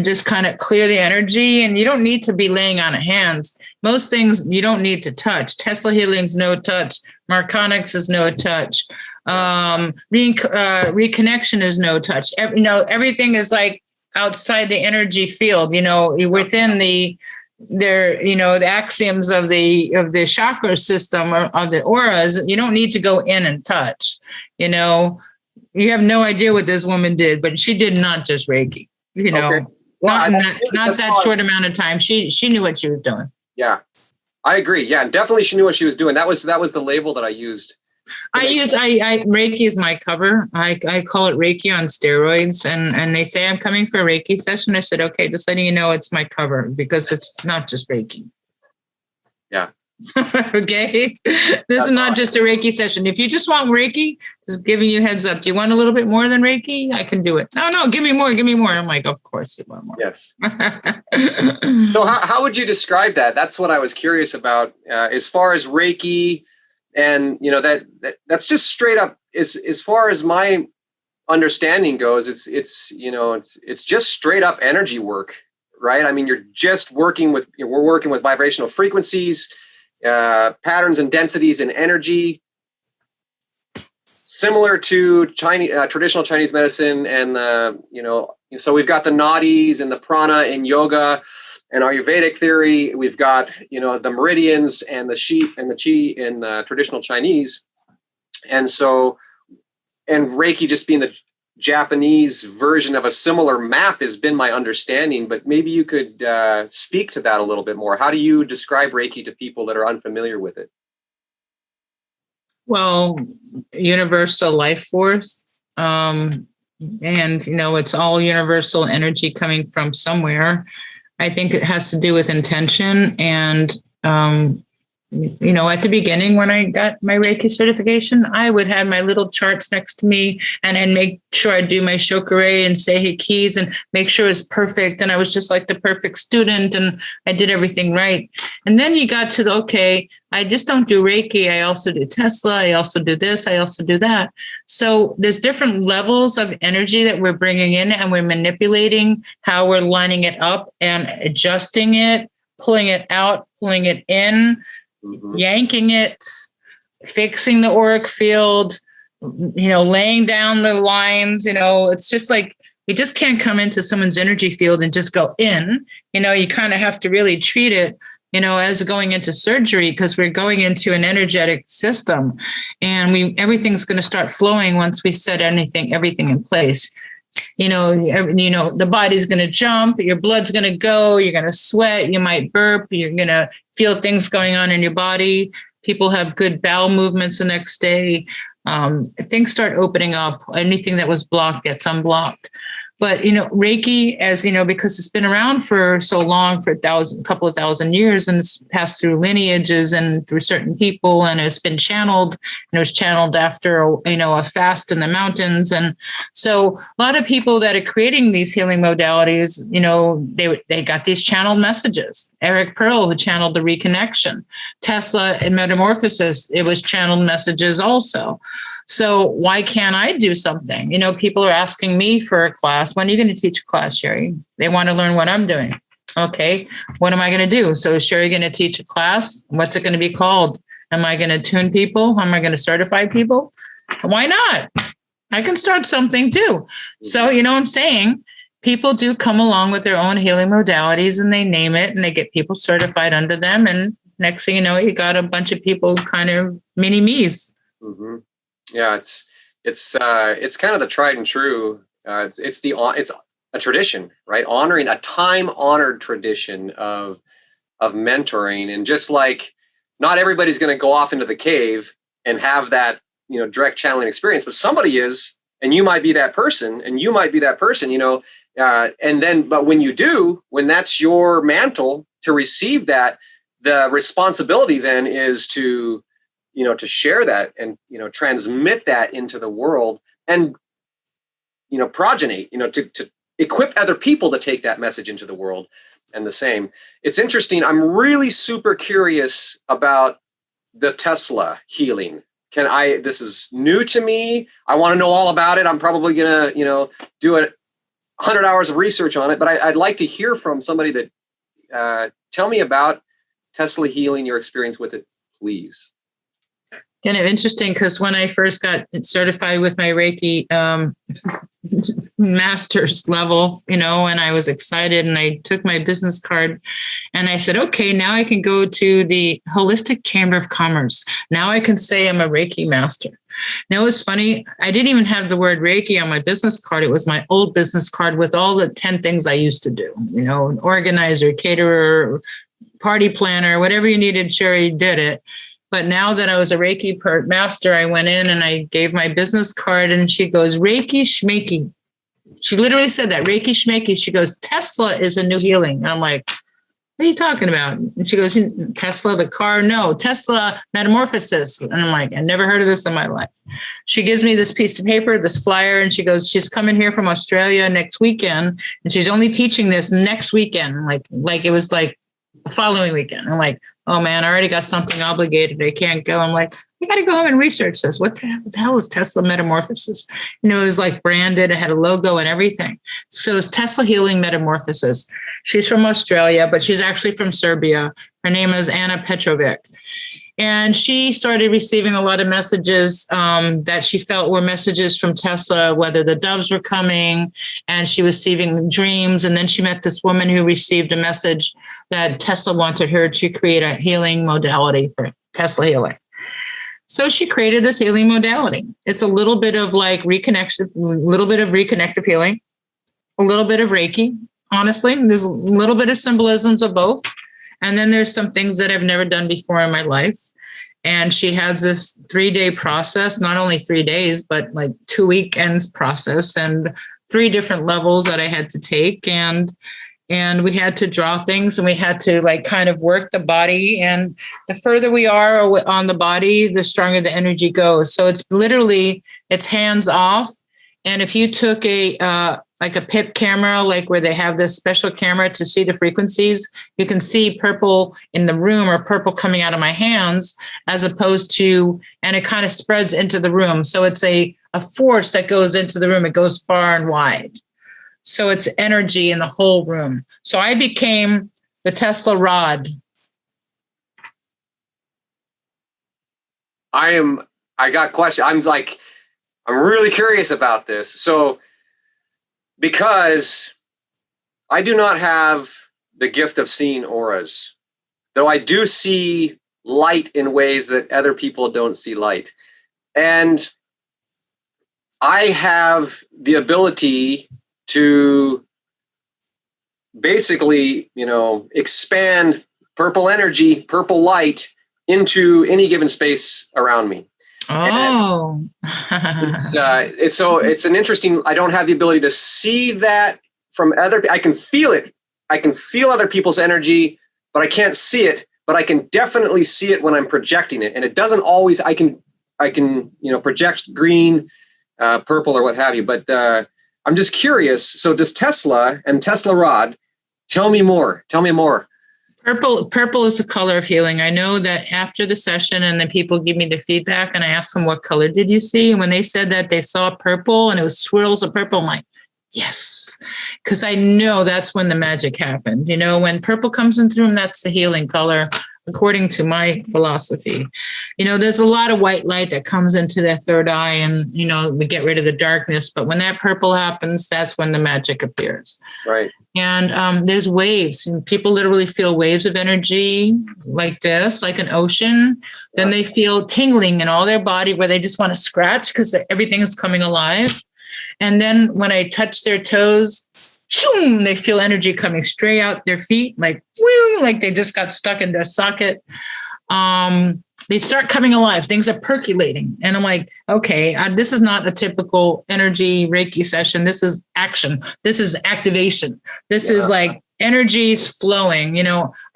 B: just kind of clear the energy. And you don't need to be laying on of hands. Most things you don't need to touch. Tesla healing's no touch. Marconics is no touch. Reconnection is no touch. Everything is like outside the energy field. Within the axioms of the chakra system or of the auras. You don't need to go in and touch. You have no idea what this woman did, but she did not just Reiki.
A: Okay. Well,
B: not that short amount of time. She knew what she was doing.
A: Yeah, I agree. Yeah, definitely she knew what she was doing. That was the label that I used.
B: Reiki is my cover. I call it Reiki on steroids, and they say I'm coming for a Reiki session. I said, okay, just letting you know it's my cover because it's not just Reiki.
A: Yeah.
B: Okay. This is not just a Reiki session. If you just want Reiki, just giving you heads up. Do you want a little bit more than Reiki? I can do it. No, give me more. I'm like, of course you want more.
A: Yes. So how would you describe that? That's what I was curious about. As far as Reiki, and that's just straight up as far as my understanding goes, it's just straight up energy work, right? I mean, we're working with vibrational frequencies, patterns and densities and energy, similar to traditional Chinese medicine. And so we've got the nadis and the prana in yoga. And Ayurvedic theory, we've got, the meridians and the qi in traditional Chinese. And Reiki just being the Japanese version of a similar map has been my understanding, but maybe you could speak to that a little bit more. How do you describe Reiki to people that are unfamiliar with it?
B: Well, universal life force. And, it's all universal energy coming from somewhere. I think it has to do with intention. And, at the beginning, when I got my Reiki certification, I would have my little charts next to me and make sure I do my shokure and say keys and make sure it's perfect. And I was just like the perfect student and I did everything right. And then you got to okay, I just don't do Reiki. I also do Tesla. I also do this. I also do that. So there's different levels of energy that we're bringing in and we're manipulating how we're lining it up and adjusting it, pulling it out, pulling it in, yanking it, fixing the auric field, laying down the lines. It's just like we just can't come into someone's energy field and just go in. You kind of have to really treat it, as going into surgery, because we're going into an energetic system, and everything's going to start flowing once we set everything in place. The body's going to jump, your blood's going to go, you're going to sweat, you might burp, you're going to feel things going on in your body. People have good bowel movements the next day. Things start opening up. Anything that was blocked gets unblocked. But, Reiki, as you know, because it's been around for so long, for couple of thousand years, and it's passed through lineages and through certain people, and it's been channeled, and it was channeled after, a fast in the mountains. And so a lot of people that are creating these healing modalities, they got these channeled messages. Eric Pearl, who channeled the reconnection. Tesla in Metamorphosis, it was channeled messages also. So why can't I do something? People are asking me for a class. When are you going to teach a class, Sheri? They want to learn what I'm doing. Okay, what am I going to do? So is Sheri going to teach a class? What's it going to be called? Am I going to tune people? Am I going to certify people? Why not? I can start something too. So, what I'm saying? People do come along with their own healing modalities, and they name it, and they get people certified under them. And next thing you know, you got a bunch of people kind of mini me's.
A: Mm-hmm. Yeah, it's kind of the tried and true. It's a tradition, right? Honoring a time-honored tradition of mentoring, and just like not everybody's going to go off into the cave and have that direct channeling experience, but somebody is, and you might be that person, and you might be that person, and then, but when you do, when that's your mantle to receive that, the responsibility then is to share that and, transmit that into the world and, progenate, to equip other people to take that message into the world, and the same. It's interesting. I'm really super curious about the Tesla healing. This is new to me. I want to know all about it. I'm probably going to, do 100 hours of research on it, but I'd like to hear from somebody that, tell me about Tesla healing, your experience with it, please.
B: Kind of interesting, because when I first got certified with my Reiki master's level, and I was excited, and I took my business card and I said, okay, now I can go to the Holistic Chamber of Commerce. Now I can say I'm a Reiki master. Now it's funny, I didn't even have the word Reiki on my business card. It was my old business card with all the 10 things I used to do, an organizer, caterer, party planner, whatever you needed, Sheri did it. But now that I was a Reiki master, I went in and I gave my business card, and she goes, Reiki Schmeiki. She literally said that, Reiki Schmeiki. She goes, Tesla is a new healing. And I'm like, what are you talking about? And she goes, Tesla, the car? No, Tesla Metamorphosis. And I'm like, I never heard of this in my life. She gives me this piece of paper, this flyer, and she goes, she's coming here from Australia next weekend, and she's only teaching this next weekend. Like it was like the following weekend. I'm like, oh man, I already got something obligated. I can't go. I'm like, I got to go home and research this. What the hell is Tesla Metamorphosis? It was like branded. It had a logo and everything. So it's Tesla Healing Metamorphosis. She's from Australia, but she's actually from Serbia. Her name is Anna Petrovic. And she started receiving a lot of messages that she felt were messages from Tesla, whether the doves were coming, and she was receiving dreams. And then she met this woman who received a message that Tesla wanted her to create a healing modality for Tesla healing. So she created this healing modality. It's a little bit of like reconnective healing, a little bit of Reiki. Honestly, there's a little bit of symbolisms of both. And then there's some things that I've never done before in my life. And she has this 3-day process, not only 3 days, but like 2 weekends process, and 3 different levels that I had to take. And we had to draw things, and we had to like kind of work the body. And the further we are on the body, the stronger the energy goes. So it's hands off. And if you took like a PIP camera, like where they have this special camera to see the frequencies, you can see purple in the room or purple coming out of my hands, as opposed to, and it kind of spreads into the room. So it's a force that goes into the room. It goes far and wide. So it's energy in the whole room. So I became the Tesla rod.
A: I got questions. I'm really curious about this. So, because I do not have the gift of seeing auras, though I do see light in ways that other people don't see light. And I have the ability to basically, expand purple energy, purple light into any given space around me.
B: Oh.
A: It's an interesting, I don't have the ability to see that from other, I can feel it. I can feel other people's energy, but I can't see it, but I can definitely see it when I'm projecting it. And it doesn't always, I can, project green, purple or what have you. But I'm just curious. So does Tesla and Tesla Rod, tell me more.
B: Purple is the color of healing. I know that after the session and then people give me the feedback and I ask them, what color did you see? And when they said that they saw purple and it was swirls of purple, I'm like, yes, because I know that's when the magic happened. When purple comes into the room, that's the healing color, according to my philosophy. There's a lot of white light that comes into the third eye and, we get rid of the darkness. But when that purple happens, that's when the magic appears.
A: Right.
B: And there's waves. People literally feel waves of energy like this, like an ocean. Then they feel tingling in all their body where they just want to scratch because everything is coming alive. And then when I touch their toes, shoom, they feel energy coming straight out their feet, like woo, like they just got stuck in their socket. They start coming alive. Things are percolating. And I'm like, okay, this is not a typical energy Reiki session. This is action. This is activation. This is like energies flowing.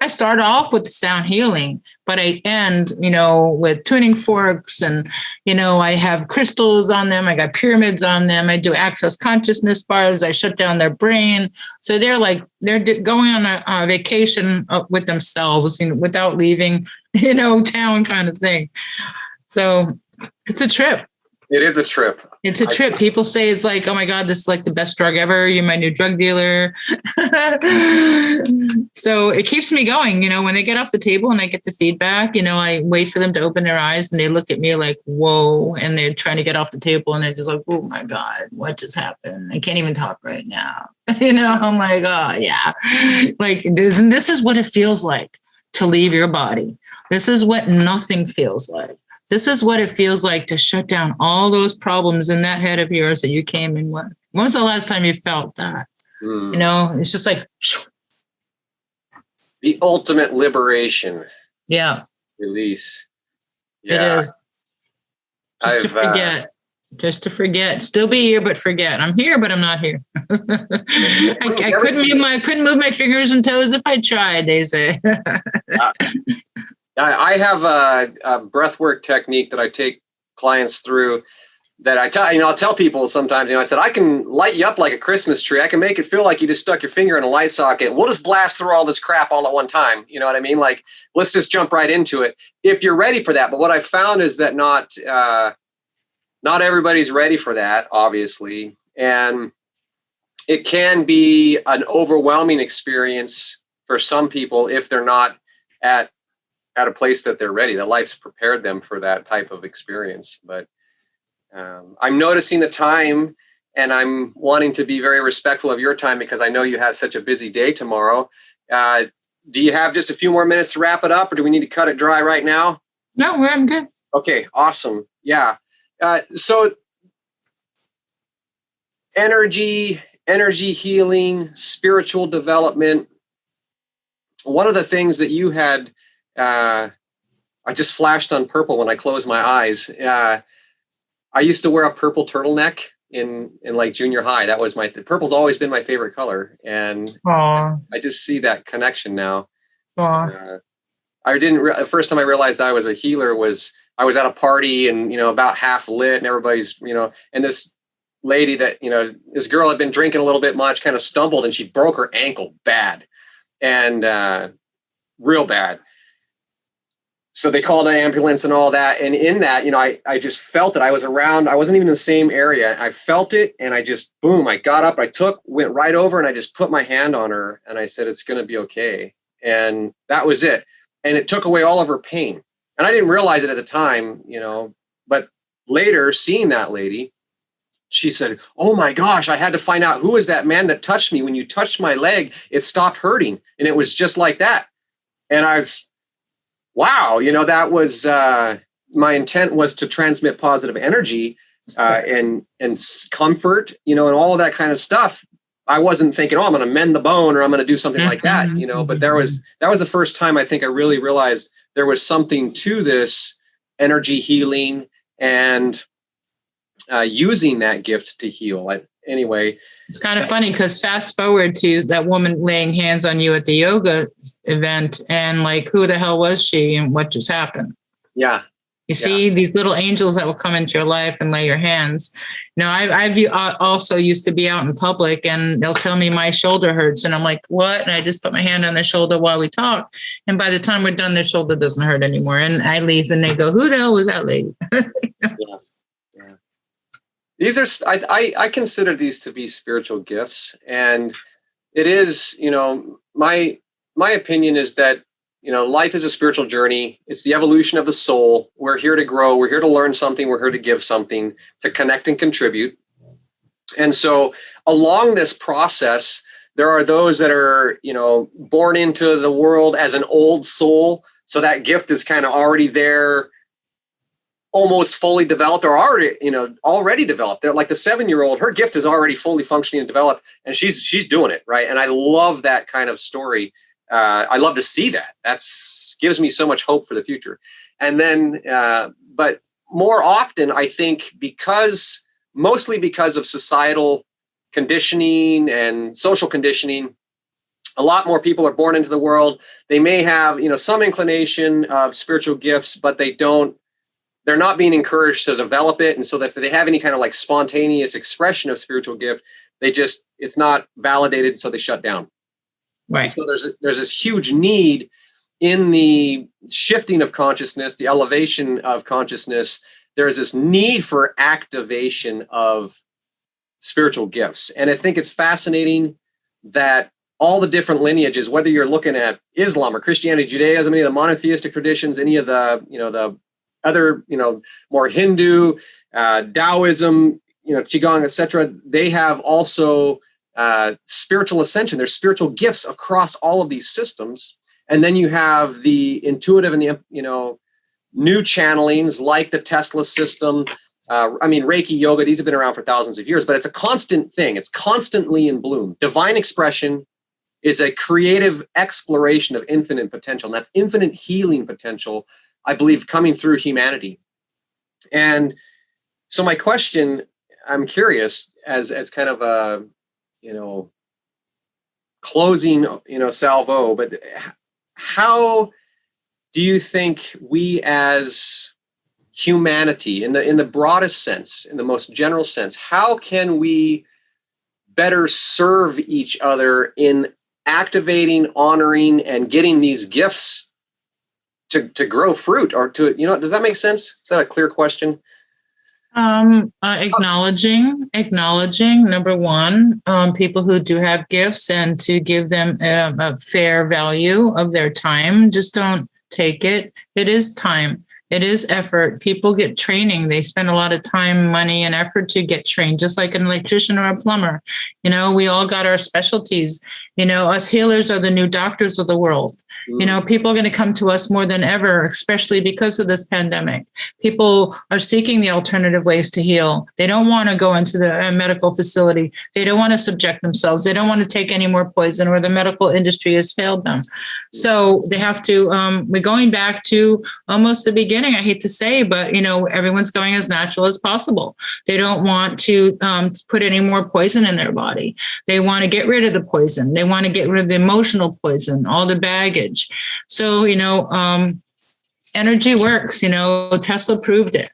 B: I start off with the sound healing, but I end, with tuning forks and, I have crystals on them. I got pyramids on them. I do access consciousness bars. I shut down their brain. So they're going on a vacation with themselves, without leaving, town kind of thing. So it's a trip.
A: It is a trip.
B: It's a trip. People say it's like, oh my God, this is like the best drug ever. You're my new drug dealer. So it keeps me going. When they get off the table and I get the feedback, I wait for them to open their eyes and they look at me like, whoa. And they're trying to get off the table and they're just like, oh my God, what just happened? I can't even talk right now. I'm like, oh yeah. Like this is what it feels like to leave your body. This is what nothing feels like. This is what it feels like to shut down all those problems in that head of yours that you came in with. When was the last time you felt that? It's just like
A: the ultimate liberation.
B: Yeah.
A: Release.
B: Yeah. It is. Just to forget. Still be here, but forget. I'm here, but I'm not here. I couldn't move my fingers and toes if I tried, they say.
A: I have a breathwork technique that I take clients through that I'll tell people sometimes, I said, I can light you up like a Christmas tree. I can make it feel like you just stuck your finger in a light socket. We'll just blast through all this crap all at one time. You know what I mean? Like, let's just jump right into it if you're ready for that. But what I found is that not everybody's ready for that, obviously. And it can be an overwhelming experience for some people if they're not at a place that they're ready, that life's prepared them for that type of experience. But I'm noticing the time and I'm wanting to be very respectful of your time because I know you have such a busy day tomorrow. Do you have just a few more minutes to wrap it up or do we need to cut it dry right now?
B: No, I'm good.
A: Okay, awesome. Yeah. So energy healing, spiritual development. One of the things that you had, I just flashed on purple when I closed my eyes. I used to wear a purple turtleneck in like junior high. That was purple's always been my favorite color. And I just see that connection now. The first time I realized I was a healer was I was at a party and, about half lit and everybody's, and this lady that, this girl had been drinking a little bit much, kind of stumbled and she broke her ankle bad and real bad. So they called an ambulance and all that. And in that, I just felt it. I was around, I wasn't even in the same area. I felt it and I just, boom, I got up, went right over and I just put my hand on her and I said, it's going to be okay. And that was it. And it took away all of her pain. And I didn't realize it at the time, but later seeing that lady, she said, oh my gosh, I had to find out who was that man that touched me. When you touched my leg, it stopped hurting. And it was just like that. And I was, wow, that was, my intent was to transmit positive energy and comfort, and all of that kind of stuff. I wasn't thinking, I'm going to mend the bone or I'm going to do something like that, but that was the first time I think I really realized there was something to this energy healing and using that gift to heal. Anyway,
B: it's kind of funny because fast forward to that woman laying hands on you at the yoga event, and like, who the hell was she and what just happened?
A: Yeah.
B: You see these little angels that will come into your life and lay your hands. You know, I've also used to be out in public and they'll tell me my shoulder hurts. And I'm like, what? And I just put my hand on their shoulder while we talk. And by the time we're done, their shoulder doesn't hurt anymore. And I leave and they go, who the hell was that lady?
A: Yeah. These are, I consider these to be spiritual gifts. And it is, you know, my opinion is that, you know, life is a spiritual journey. It's the evolution of the soul. We're here to grow. We're here to learn something. We're here to give something, to connect and contribute. And so along this process, there are those that are, you know, born into the world as an old soul. So that gift is kind of already there, almost fully developed, or already developed. They're like the 7-year-old, her gift is already fully functioning and developed, and she's doing it, right? And I love that kind of story. I love to see that. That's gives me so much hope for the future. And then, but more often, I think mostly because of societal conditioning and social conditioning, a lot more people are born into the world. They may have, you know, some inclination of spiritual gifts, but they're not being encouraged to develop it. And so if they have any kind of like spontaneous expression of spiritual gift, it's not validated, so they shut down.
B: Right.
A: So there's this huge need in the shifting of consciousness, the elevation of consciousness. There is this need for activation of spiritual gifts. And I think it's fascinating that all the different lineages, whether you're looking at Islam or Christianity, Judaism, any of the monotheistic traditions, any of the, you know, the other, you know, more Hindu, Taoism, you know, Qigong, etc., they have also spiritual ascension. There's spiritual gifts across all of these systems. And then you have the intuitive and the, you know, new channelings like the Tesla system. Reiki yoga, these have been around for thousands of years, but it's a constant thing. It's constantly in bloom. Divine expression is a creative exploration of infinite potential. And that's infinite healing potential, I believe, coming through humanity. And so my question, I'm curious, as kind of a, you know, closing, you know, salvo, but how do you think we as humanity, in the broadest sense, in the most general sense, how can we better serve each other in activating, honoring, and getting these gifts to grow fruit, or to, you know, does that make sense? Is that a clear question?
B: Acknowledging, number one, people who do have gifts, and to give them a fair value of their time. Just don't take it. It is time. It is effort. People get training. They spend a lot of time, money, and effort to get trained, just like an electrician or a plumber. You know, we all got our specialties. You know, us healers are the new doctors of the world. You know, people are going to come to us more than ever, especially because of this pandemic. People are seeking the alternative ways to heal. They don't want to go into the medical facility. They don't want to subject themselves. They don't want to take any more poison, or the medical industry has failed them. So they have to, we're going back to almost the beginning, I hate to say, but, you know, everyone's going as natural as possible. They don't want to put any more poison in their body. They want to get rid of the poison. They want to get rid of the emotional poison, all the baggage. So, you know, energy works. You know, Tesla proved it.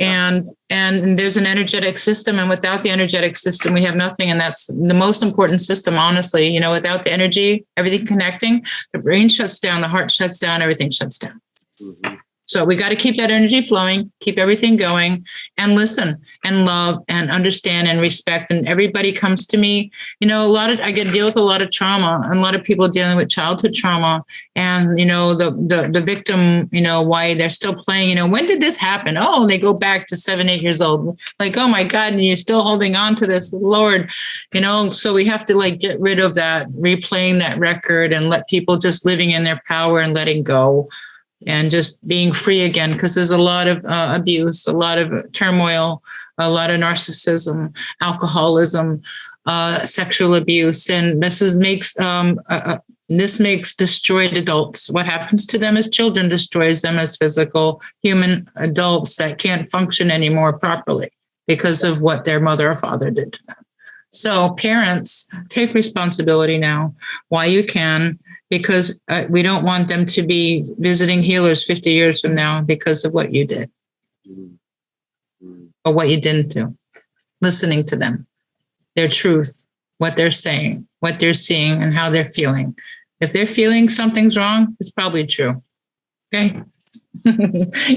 B: And there's an energetic system, and without the energetic system, we have nothing. And that's the most important system, honestly. You know, without the energy, everything connecting, the brain shuts down, the heart shuts down, everything shuts down. Mm-hmm. So we got to keep that energy flowing, keep everything going, and listen and love and understand and respect. And everybody comes to me, you know, I get to deal with a lot of trauma, and a lot of people dealing with childhood trauma, and, you know, the victim, you know, why they're still playing, you know, when did this happen? Oh, and they go back to 7, 8 years old. Like, oh my God, and you're still holding on to this, Lord, you know, so we have to like get rid of that, replaying that record, and let people just living in their power and letting go. And just being free again, because there's a lot of abuse, a lot of turmoil, a lot of narcissism, alcoholism, sexual abuse, and this makes this makes destroyed adults. What happens to them as children destroys them as physical human adults that can't function anymore properly because of what their mother or father did to them. So parents, take responsibility now while you can, because we don't want them to be visiting healers 50 years from now because of what you did or what you didn't do. Listening to them, their truth, what they're saying, what they're seeing, and how they're feeling. If they're feeling something's wrong, it's probably true. Okay?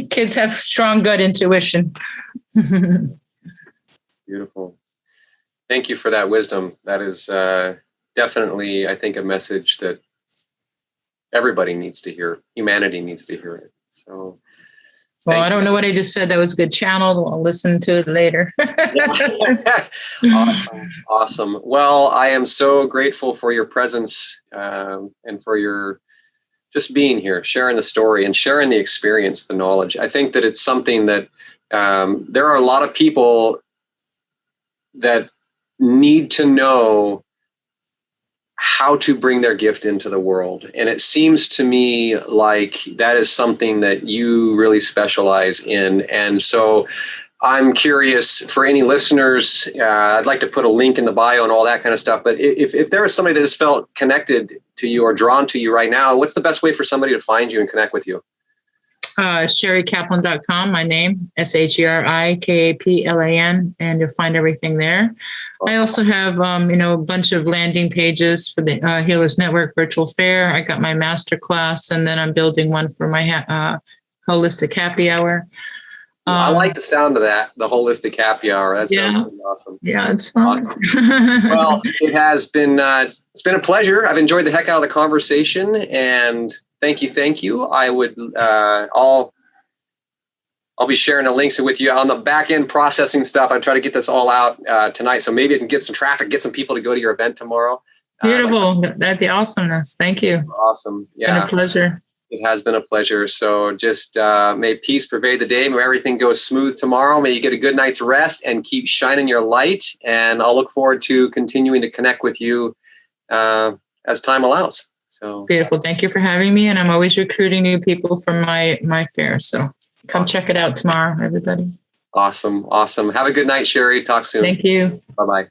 B: Kids have strong gut intuition.
A: Beautiful. Thank you for that wisdom. That is definitely, I think, a message that everybody needs to hear. Humanity needs to hear it. So,
B: well, I don't know what I just said. That was a good channel. I'll listen to it later.
A: Awesome. Well, I am so grateful for your presence and for your just being here, sharing the story and sharing the experience, the knowledge. I think that it's something that there are a lot of people that need to know how to bring their gift into the world. And it seems to me like that is something that you really specialize in. And so I'm curious for any listeners, I'd like to put a link in the bio and all that kind of stuff. But if there is somebody that has felt connected to you or drawn to you right now, what's the best way for somebody to find you and connect with you?
B: ShariKaplan.com, my name, SheriKaplan, and you'll find everything there. I also have, a bunch of landing pages for the Healers Network Virtual Fair. I got my master class, and then I'm building one for my holistic happy hour.
A: I like the sound of that, the holistic happy hour. That sounds really awesome.
B: Yeah, it's fun.
A: Awesome. Well, it has been, it's been a pleasure. I've enjoyed the heck out of the conversation, and thank you. I would, I'll be sharing the links with you on the back end processing stuff. I try to get this all out tonight, so maybe I can get some traffic, get some people to go to your event tomorrow.
B: Beautiful. That'd be awesomeness. Thank you.
A: Awesome. Yeah.
B: Been a pleasure.
A: It has been a pleasure. So just may peace pervade the day. May everything go smooth tomorrow. May you get a good night's rest and keep shining your light. And I'll look forward to continuing to connect with you as time allows. So
B: beautiful. Thank you for having me. And I'm always recruiting new people for my fair. So come check it out tomorrow, everybody.
A: Awesome. Have a good night, Sheri. Talk soon.
B: Thank you.
A: Bye-bye.